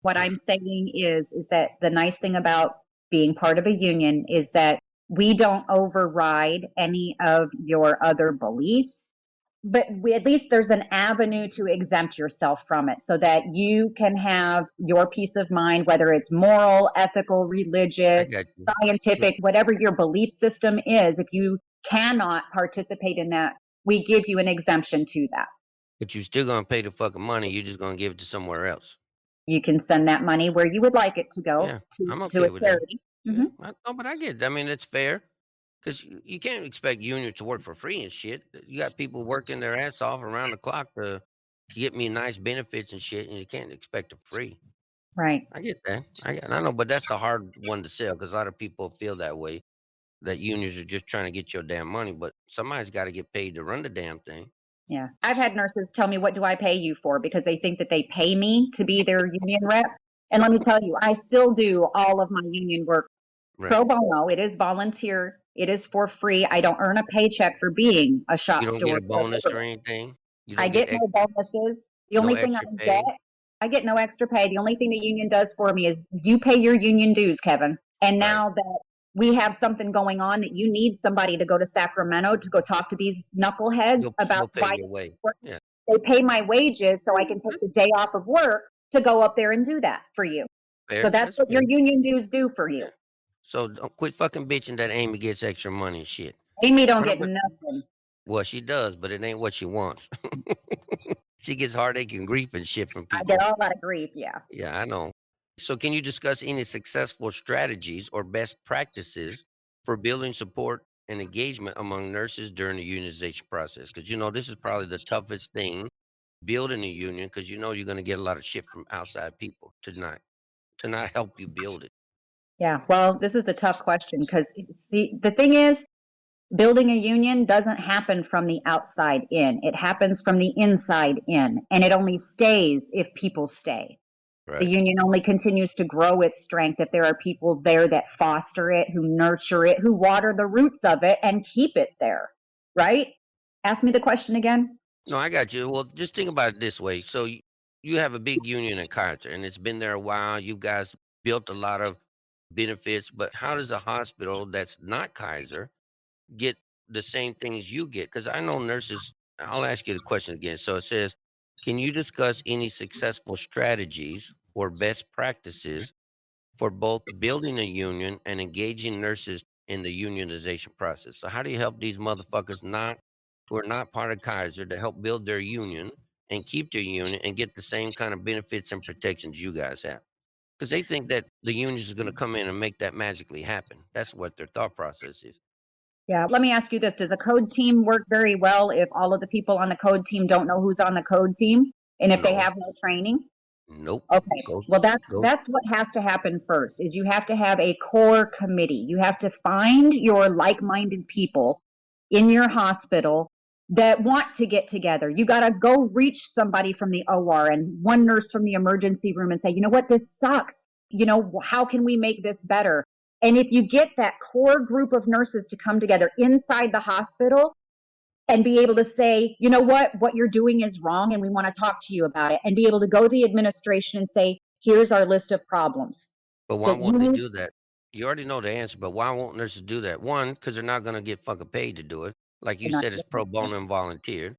What I'm saying is that the nice thing about being part of a union is that we don't override any of your other beliefs, but at least there's an avenue to exempt yourself from it so that you can have your peace of mind, whether it's moral, ethical, I got religious, you. But scientific, whatever your belief system is. If you cannot participate in that, we give you an exemption to that. but you still gonna pay the fucking money. You're just gonna give it to somewhere else. You can send that money where you would like it to go Yeah, I'm to a okay with that. charity. Yeah, Mhm. no, but I get it. I mean, it's fair because you can't expect unions to work for free and shit. You got people working their ass off around the clock to get me nice benefits and shit, and you can't expect it free. Right. I get that. I know, but that's the hard one to sell because a lot of people feel that way. That unions are just trying to get your damn money, but somebody's got to get paid to run the damn thing. Yeah. I've had nurses tell me, "What do I pay you for?" Because they think that they pay me to be their union rep. And let me tell you, I still do all of my union work Right. pro bono. It is volunteer. It is for free. I don't earn a paycheck for being a You shop don't get steward. a bonus or anything. You I don't get get no bonuses. The no only thing extra pay. I get no extra pay. The only thing the union does for me is you pay your union dues, Kevin. And Right. now that we have something going on that you need somebody to go to Sacramento to go talk to these knuckleheads about You'll pay why your this way. is working, Yeah. they pay my wages so I can take That's the day off of work to go up there and do that for you. So fair. that's That's what your fair. union dues do for you. Yeah. So don't quit fucking bitching that Amy gets extra money and shit. Amy don't What get about nothing. well, she does, but it ain't what she wants. She gets heartache and grief and shit from I get people. all that of grief. Yeah. Yeah, I know. So can you discuss any successful strategies or best practices for building support and engagement among nurses during the unionization process? Because this is probably the toughest thing, building a union, because you're going to get a lot of shit from outside people to not help you build it. Yeah. Well, this is the tough question because see, the thing is, building a union doesn't happen from the outside in. It happens from the inside in, and it only stays if people stay. The Right. union only continues to grow its strength if there are people there that foster it, who nurture it, who water the roots of it and keep it there. Right? Ask me the question again. No, I got you. Well, just think about it this way. So you have a big union in Kaiser, and it's been there a while. You guys built a lot of benefits, but how does a hospital that's not Kaiser get the same things you get? Because I know nurses. I'll ask you the question again. So it says, can you discuss any successful strategies or best practices for both building a union and engaging nurses in the unionization process. So how do you help these motherfuckers who are not part of Kaiser to help build their union and keep their union and get the same kind of benefits and protections you guys have? Because they think that the unions is going to come in and make that magically happen. That's what their thought process is. Yeah. Let me ask you this. Does a code team work very well if all of the people on the code team don't know who's on the code team and if they No, have no training? nope. Okay. Go, Well, that's go. that's what has to happen first is you have to have a core committee. You have to find your like-minded people in your hospital that want to get together. You got to go reach somebody from the OR and one nurse from the emergency room and say, "You know what? This sucks. How can we make this better?" And if you get that core group of nurses to come together inside the hospital and be able to say, "You know what you're doing is wrong and we want to talk to you about it," and be able to go to the administration and say, "Here's our list of problems But why that you won't they need." do that? You already know the answer, but why won't nurses do that? One, because they're not going to get fucking paid to do it. Like you They're not said, it's pro bono and volunteer.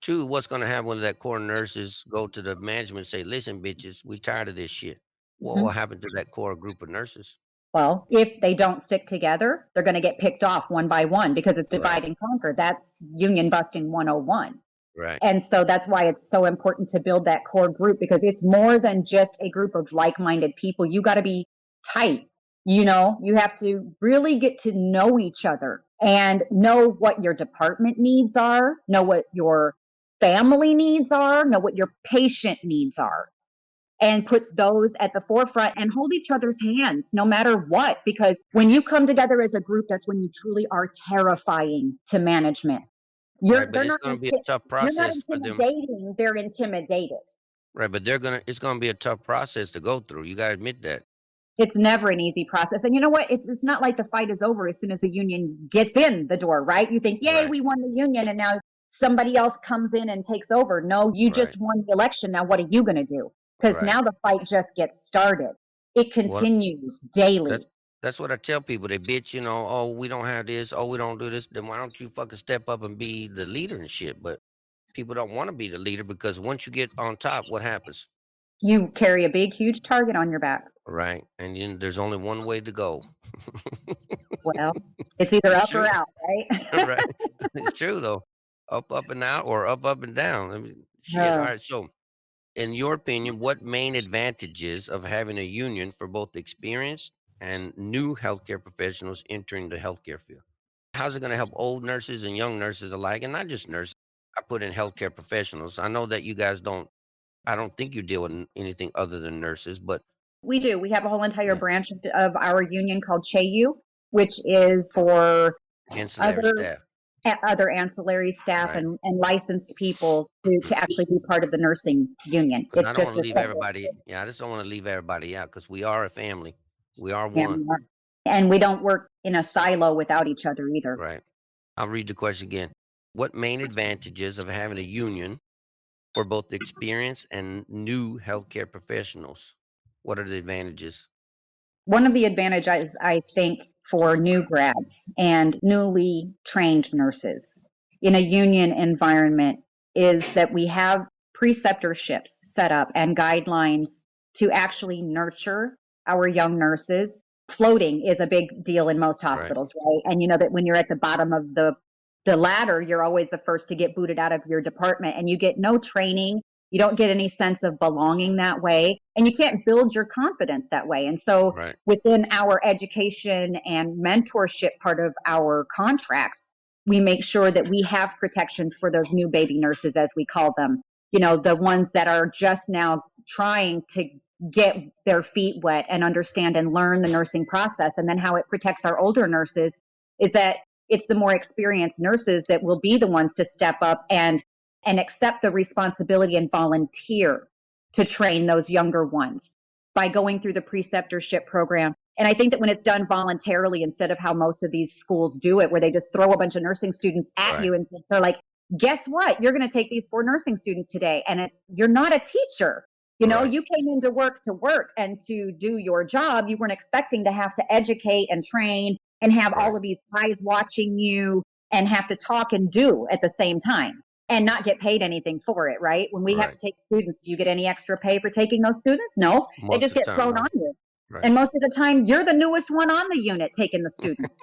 Two, what's going to happen when that core nurses go to the management and say, listen, bitches, we tired of this shit? What will Mhm. happen to that core group of nurses? Well, if they don't stick together, they're going to get picked off one by one because it's Right, divide and conquer. That's union busting 101. right. And so that's why it's so important to build that core group because it's more than just a group of like-minded people. You got to be tight. You have to really get to know each other and know what your department needs are, know what your family needs are, know what your patient needs are, and put those at the forefront and hold each other's hands no matter what. Because when you come together as a group, that's when you truly are terrifying to management. Right, You're but they're it's not going to be a tough you're not process for them. intimidating, they're intimidated. Right, but it's going to be a tough process to go through. You got to admit that. It's never an easy process. And you know what? It's not like the fight is over as soon as the union gets in the door, right? You think, yay, Right, we won the union, and now somebody else comes in and takes over. No, you right, just won the election. Now what are you going to do? Because right. now the fight just gets started. It Well, continues that daily. that's what I tell people. They bitch, oh, we don't have this, oh, we don't do this. Then why don't you fucking step up and be the leader and shit? But people don't want to be the leader because once you get on top, what happens? You carry a big, huge target on your back. Right. And then there's only one way to go. Well, it's either It's up or true. out, right? Right. It's true though. Up and out or up and down. I mean, shit. All Oh. right. So in your opinion, what main advantages of having a union for both experienced and new healthcare professionals entering the healthcare field? How's it going to help old nurses and young nurses alike? And not just nurses. I put in healthcare professionals. I know that you guys I don't think you deal with anything other than nurses, but We do. We have a whole entire yeah, branch of our union called CHAYU, which is for ancillary other staff. other ancillary staff Right. and licensed people to actually be part of the nursing union. Because It's I don't just want to a leave separate everybody. Yeah, I just don't want to leave everybody out because we are a family. We are one. family. And we don't work in a silo without each other either. Right. I'll read the question again. What main advantages of having a union for both experienced and new healthcare professionals? What are the advantages? One of the advantages, I think, for new grads and newly trained nurses in a union environment is that we have preceptorships set up and guidelines to actually nurture our young nurses. Floating is a big deal in most Right. hospitals, right? And you know that when you're at the bottom of the ladder, you're always the first to get booted out of your department and you get no training. You don't get any sense of belonging that way, and you can't build your confidence that way. And so, Right. within our education and mentorship part of our contracts, we make sure that we have protections for those new baby nurses, as we call them. The ones that are just now trying to get their feet wet and understand and learn the nursing process. And then how it protects our older nurses is that it's the more experienced nurses that will be the ones to step up and accept the responsibility and volunteer to train those younger ones by going through the preceptorship program. And I think that when it's done voluntarily instead of how most of these schools do it, where they just throw a bunch of nursing students at Right. you and they're like, guess what? You're going to take these 4 nursing students today. And you're not a teacher. Right. You came into work and to do your job. You weren't expecting to have to educate and train and have Right. all of these eyes watching you and have to talk and do at the same time and not get paid anything for it, right? When we have Right. to take students, do you get any extra pay for taking those students? No, they Most just of the get time, thrown on no. you. Right. And most of the time, you're the newest one on the unit taking the students.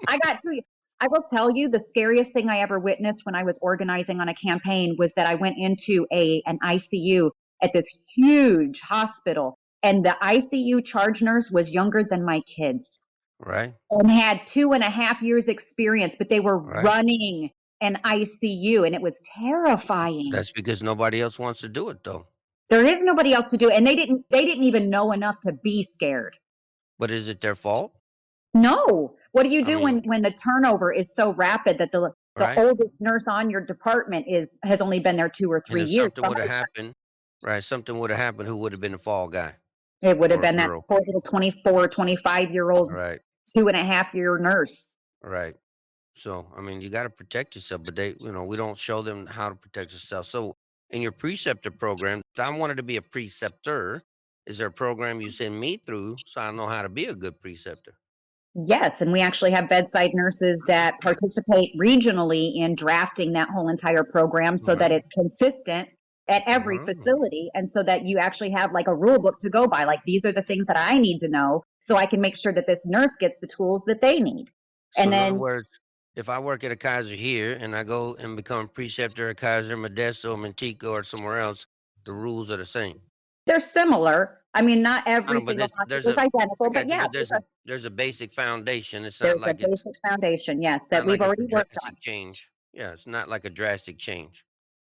I will tell you the scariest thing I ever witnessed when I was organizing on a campaign was that I went into an ICU at this huge hospital, and the ICU charge nurse was younger than my kids Right. and had 2.5 years experience, but they were Right. running an ICU, and it was terrifying. That's because nobody else wants to do it, though. There is nobody else to do it, and they didn't even know enough to be scared. But is it their fault? No. What do you I do mean, when the turnover is so rapid that the right? oldest nurse on your department has only been there 2 or And 3 if years? something would have happened, right? Something would have happened. Who would have been the fall guy It would have or been that girl? poor little 24, 25-year-old, Right. 2.5-year nurse. Right. So, I mean, you got to protect yourself, but we don't show them how to protect yourself. So, in your preceptor program, if I wanted to be a preceptor, is there a program you send me through so I know how to be a good preceptor? Yes, and we actually have bedside nurses that participate regionally in drafting that whole entire program so that Right. it's consistent at every Oh, facility, and so that you actually have like a rule book to go by. Like, these are the things that I need to know so I can make sure that this nurse gets the tools that they need. so And in other then words, if I work at a Kaiser here and I go and become preceptor at Kaiser, Modesto, Manteca, or somewhere else, the rules are the same. they're similar. I mean, not I every know, but single there's hospital is a I identical, but got you, yeah, but there's a basic foundation. It's not there's a like it's basic foundation, yes, that not we've like it's a already worked on. drastic change. Yeah, it's not like a drastic change.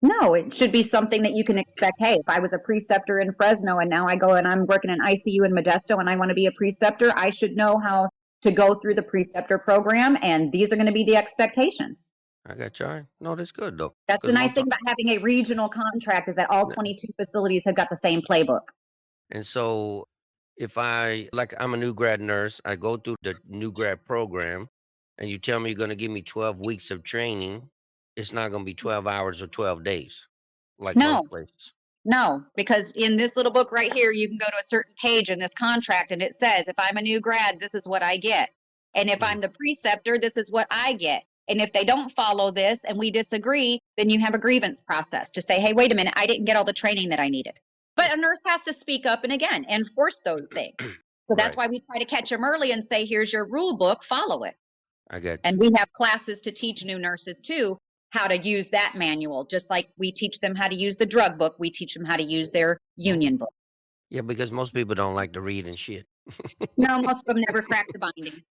No, it should be something that you can expect. Hey, if I was a preceptor in Fresno and now I go and I'm working in ICU in Modesto and I want to be a preceptor, I should know how to go through the preceptor program, and these are going to be the expectations. I got you. All right. No, that's good though. That's the Because nice most thing about having a regional contract, is that all yeah. 22 facilities have got the same playbook. And so if I'm a new grad nurse, I go through the new grad program and you tell me you're gonna give me 12 weeks of training, it's not gonna be 12 hours or 12 days, like No, most places. no, because in this little book right here, you can go to a certain page in this contract and it says, if I'm a new grad, this is what I get. And if Mm, I'm the preceptor, this is what I get. And if they don't follow this and we disagree, then you have a grievance process to say, hey, wait a minute, I didn't get all the training that I needed. But a nurse has to speak up and again enforce those things. So that's right. why we try to catch them early and say, here's your rule book, follow it. I got And you. we have classes to teach new nurses too how to use that manual. Just like we teach them how to use the drug book, we teach them how to use their Mhm. union book. Yeah, because most people don't like to read and shit. No, most of them never crack the binding.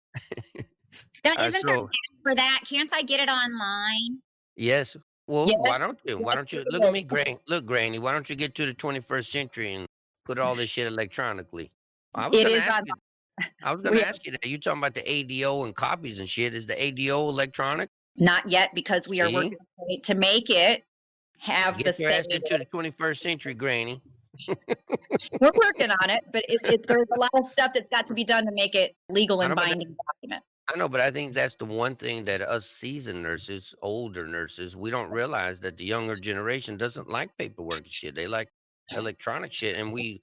Now, isn't there an So app for that? Can't I get it online? yes. Well, Yes, why don't you? Why yes, don't you look there at is. me, Look, Granny, why don't you get to the 21st century and put all this shit electronically? I was It gonna is ask you online. I was We gonna ask you that. You talking about the ADO and copies and shit. Is the ADO electronic? not yet, because we are See? working to make it have the Get your same. ass into the 21st century, Granny. We're working on it, but there's a lot of stuff that's got to be done to make it legal I and know, but binding document. I know, but I think that's the one thing that us seasoned nurses, older nurses, we don't realize that the younger generation doesn't like paperwork and shit. They like electronic shit, and we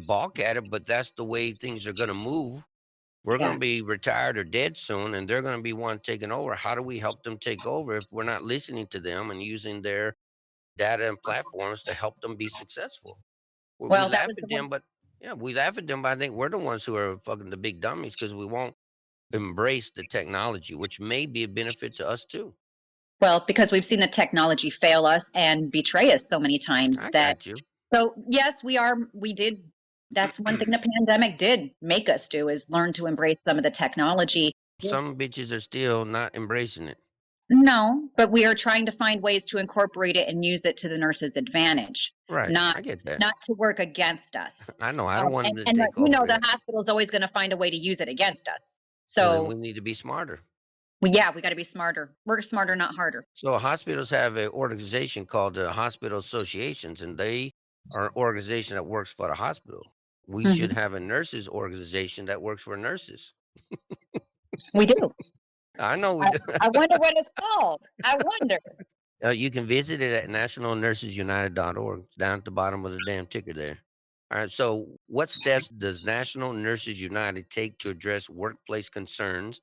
balk at it. But that's the way things are gonna move. We're Yeah. gonna be retired or dead soon, and they're gonna be one taking over. How do we help them take over if we're not listening to them and using their data and platforms to help them be successful? We Well, that laugh was the at one. them, but yeah, we laugh at them, but I think we're the ones who are fucking the big dummies because we won't embrace the technology, which may be a benefit to us too. Well, because we've seen the technology fail us and betray us so many times I that, got you. so yes, we did. That's one thing the pandemic did make us do, is learn to embrace some of the technology. Some bitches are still not embracing it. No, but we are trying to find ways to incorporate it and use it to the nurse's advantage, Right. not I get that. not to work against us. I know. I don't want And, them to and take you know, over the here. hospital is always going to find a way to use it against us. Well, then So, we need to be smarter. yeah, we got to be smarter. Work smarter, not harder. So hospitals have an organization called the Hospital Associations, and they are an organization that works for the hospital. We should Mhm. have a nurses organization that works for nurses. We do. I know we I, do. I wonder what it's called. I wonder. You can visit it at nationalnursesunited.org. It's down at the bottom of the damn ticker there. All right. So, what steps does National Nurses United take to address workplace concerns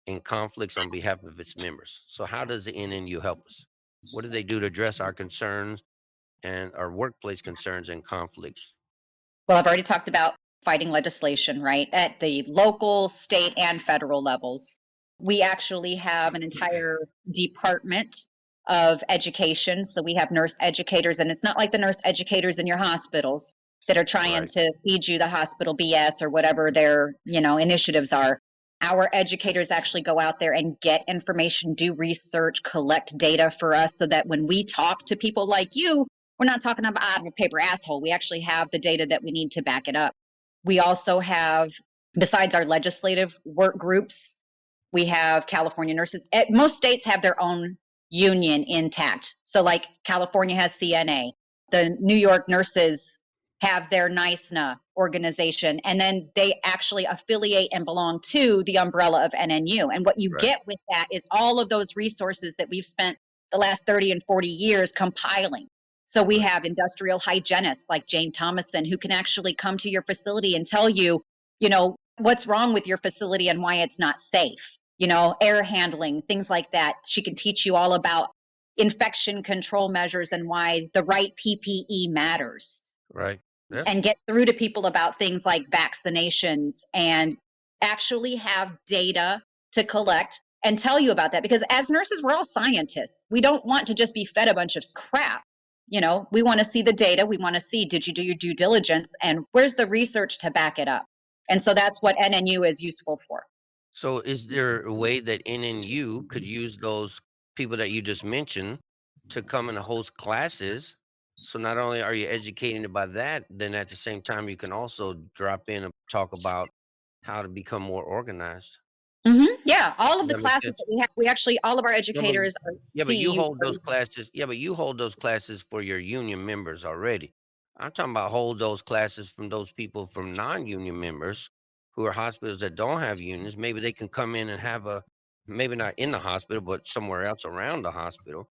and conflicts on behalf of its members? So, how does the NNU help us? What do they do to address our concerns and our workplace concerns and conflicts? Well, I've already talked about fighting legislation, right? At the local, state, and federal levels. We actually have an entire department of education. So we have nurse educators, and it's not like the nurse educators in your hospitals that are trying Right. to feed you the hospital BS or whatever their, initiatives are. Our educators actually go out there and get information, do research, collect data for us so that when we talk to people like you, we're not talking about out of a paper asshole. We actually have the data that we need to back it up. We also have, besides our legislative work groups, we have California nurses. Most states have their own union intact. So, like California has CNA, the New York nurses have their NICENA organization, and then they actually affiliate and belong to the umbrella of NNU. And what you Right. get with that is all of those resources that we've spent the last 30 and 40 years compiling. So we Right. have industrial hygienists like Jane Thomason who can actually come to your facility and tell you, what's wrong with your facility and why it's not safe. Air handling, things like that. She can teach you all about infection control measures and why the right PPE matters, Right. Yeah. and get through to people about things like vaccinations and actually have data to collect and tell you about that. Because as nurses, we're all scientists. We don't want to just be fed a bunch of crap. We want to see the data. We want to see, did you do your due diligence and where's the research to back it up? And so that's what NNU is useful for. So is there a way that NNU could use those people that you just mentioned to come and host classes? So not only are you educating about that, then at the same time you can also drop in and talk about how to become more organized. Yeah, all of Does the that make classes sense? that we have, we actually, all of our No, but educators are yeah, but you CEU. hold those classes. Yeah, but you hold those classes for your union members already. I'm talking about hold those classes from those people from non-union members who are hospitals that don't have unions. Maybe they can come in and have maybe not in the hospital, but somewhere else around the hospital.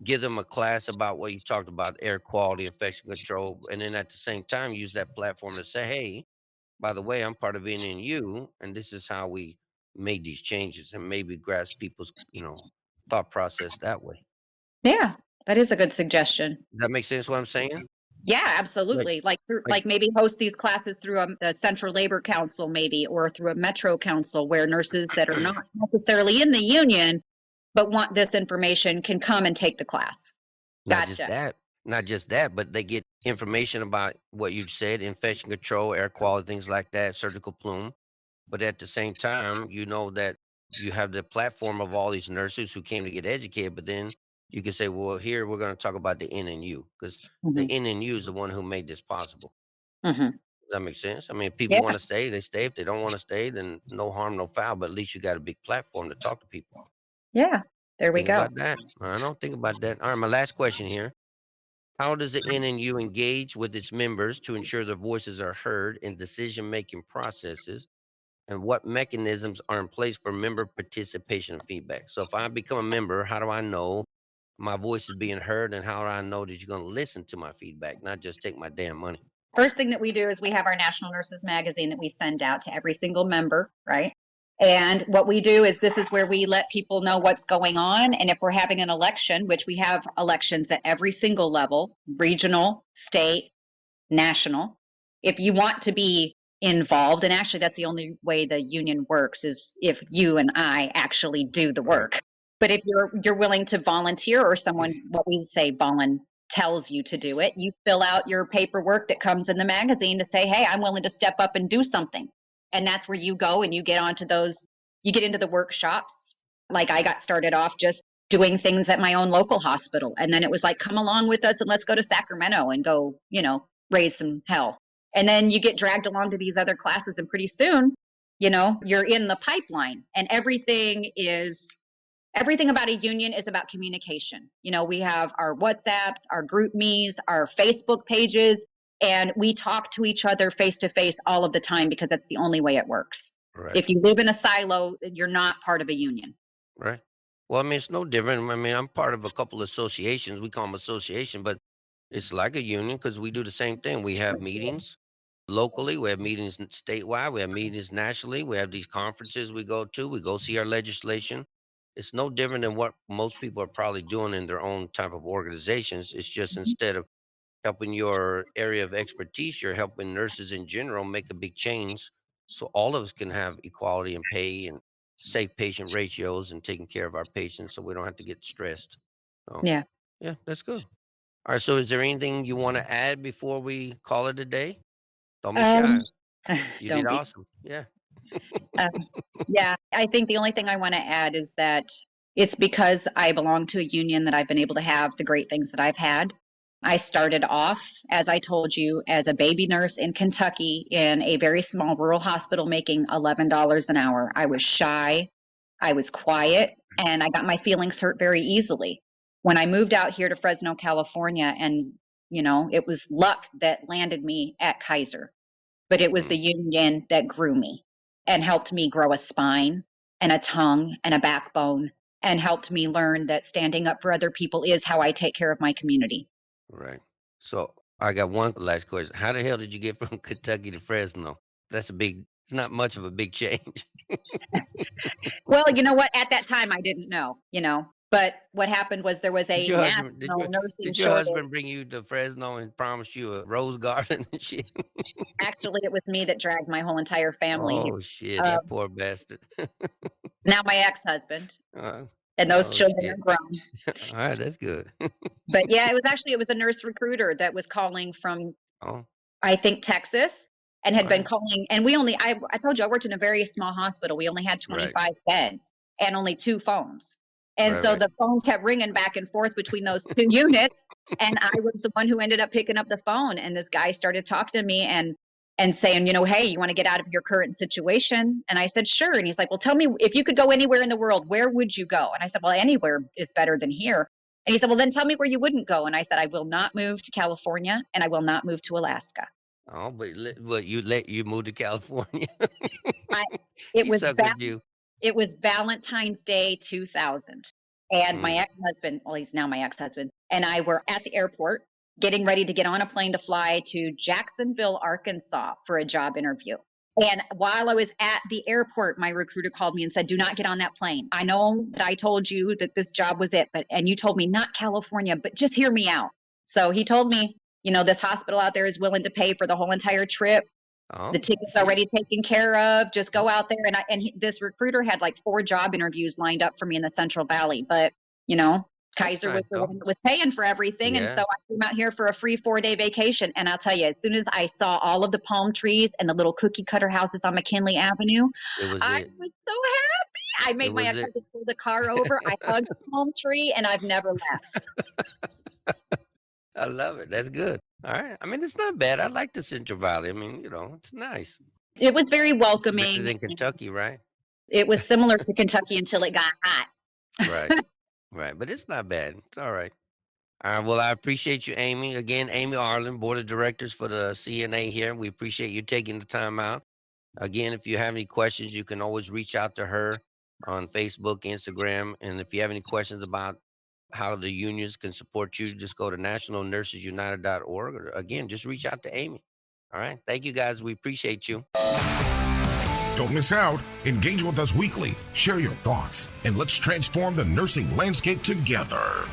Give them a class about what you talked about, air quality, infection control, and then at the same time use that platform to say, hey, by the way, I'm part of NNU, and this is how we made these changes, and maybe grasp people's, thought process that way. Yeah, that is a good suggestion. Does that make sense what I'm saying? Yeah, Like absolutely. like Like maybe host these classes through the Central Labor Council, maybe, or through a Metro Council, where nurses that are not necessarily in the union but want this information can come and take the class. not just Gotcha. that, not just that, but they get information about what you said, infection control, air quality, things like that, surgical plume. But at the same time, you know that you have the platform of all these nurses who came to get educated, but then you can say, well, here we're going to talk about the NNU because the Hmm. NNU is the one who made this possible. Hmm. Does that make sense? I mean, if people Yeah, want to stay, they stay. If they don't want to stay, then no harm, no foul. But at least you got a big platform to talk to people. yeah. There we Think go. about that. I don't think about that. All right, my last question here. How does the NNU engage with its members to ensure their voices are heard in decision-making processes? And what mechanisms are in place for member participation and feedback? So if I become a member, how do I know my voice is being heard? And how do I know that you're going to listen to my feedback, not just take my damn money? First thing that we do is we have our National Nurses Magazine that we send out to every single member, right? And what we do is this is where we let people know what's going on. And if we're having an election, which we have elections at every single level, regional, state, national, if you want to be involved, and actually that's the only way the union works is if you and I actually do the Right. work. But if you're willing to volunteer, or someone, what we say, tells you to do it, you fill out your paperwork that comes in the magazine to say, hey, I'm willing to step up and do something. And that's where you go and you get onto those, you get into the workshops. Like I got started off just doing things at my own local hospital. And then it was like, come along with us and let's go to Sacramento and go, raise some hell. And then you get dragged along to these other classes, and pretty soon, you're in the pipeline. And everything about a union is about communication. We have our WhatsApps, our group me's, our Facebook pages, and we talk to each other face to face all of the time because that's the only way it works. Right. If you live in a silo, you're not part of a union. Right. Well, I mean, it's no different. I mean, I'm part of a couple associations. We call them association, but it's like a union because we do the same thing. We have meetings locally, we have meetings statewide, we have meetings nationally, we have these conferences we go to, we go see our legislation. It's no different than what most people are probably doing in their own type of organizations. It's just instead of helping your area of expertise, you're helping nurses in general make a big change so all of us can have equality in pay and safe patient ratios and taking care of our patients so we don't have to get stressed. So, Yeah. yeah, that's good. All right. So, is there anything you want to add before we call it a day? Don't be shy. Um, You did don't be. awesome. Yeah. Um, yeah, I think the only thing I want to add is that it's because I belong to a union that I've been able to have the great things that I've had. I started off, as I told you, as a baby nurse in Kentucky in a very small rural hospital making $11 an hour. I was shy, I was quiet, and I got my feelings hurt very easily. When I moved out here to Fresno, California, and it was luck that landed me at Kaiser, but it was Mm, the union that grew me and helped me grow a spine and a tongue and a backbone and helped me learn that standing up for other people is how I take care of my community. right. So, I got one last question. How the hell did you get from Kentucky to Fresno? It's not much of a big change. Well, you know what? At that time, I didn't know, but what happened was there was Did a your husband did national your nursing did your shortage. husband bring you to Fresno and promise you a rose garden and shit? Actually, it was me that dragged my whole entire family here. Oh, shit, Um, that poor bastard. Now my ex-husband, Uh, and those oh, children are shit. grown. Alright, that's good. But yeah, it was a nurse recruiter that was calling from, Oh, I think, Texas, and had been alright, calling. And I told you I worked in a very small hospital. We only had right, 25 beds and only two phones. And right, so right. the phone kept ringing back and forth between those two units. And I was the one who ended up picking up the phone. And this guy started talking to me and saying, hey, you want to get out of your current situation? And I said, sure. And he's like, well, tell me, if you could go anywhere in the world, where would you go? And I said, well, anywhere is better than here. And he said, well, then tell me where you wouldn't go. And I said, I will not move to California and I will not move to Alaska. Oh, but you moved to California. I, it He was suckered you. It was Valentine's Day 2000. And my Mm, ex-husband, well, he's now my ex-husband, and I were at the airport getting ready to get on a plane to fly to Jacksonville, Arkansas for a job interview. And while I was at the airport, my recruiter called me and said, do not get on that plane. I know that I told you that this job was it, and you told me not California, but just hear me out. So he told me, this hospital out there is willing to pay for the whole entire trip. The oh, ticket's shit. already taken care of. Just go out there. This recruiter had like 4 job interviews lined up for me in the Central Valley, but That's Kaiser was nice, the though. one that was paying for everything. And so Yeah, I came out here for a free 4-day vacation. And I'll tell you, as soon as I saw all of the palm trees and the little cookie cutter houses on McKinley Avenue, it was I it. was so happy. I It made my was it. ex-husband pull the car over. I hugged the palm tree and I've never left. I love it. That's good. Alright. I mean, it's not bad. I like the Central Valley. I mean, it's nice. It was very Better welcoming. than Kentucky, right? It was similar to Kentucky until it got hot. Right. Right. But it's not bad. It's all right. All right. Well, I appreciate you, Amy. Again, Amy Arlund, Board of Directors for the CNA here. We appreciate you taking the time out. Again, if you have any questions, you can always reach out to her on Facebook, Instagram. And if you have any questions about how the unions can support you, just go to nationalnursesunited.org. Or again, just reach out to Amy. All right. Thank you, guys. We appreciate you. Don't miss out. Engage with us weekly, share your thoughts, and let's transform the nursing landscape together.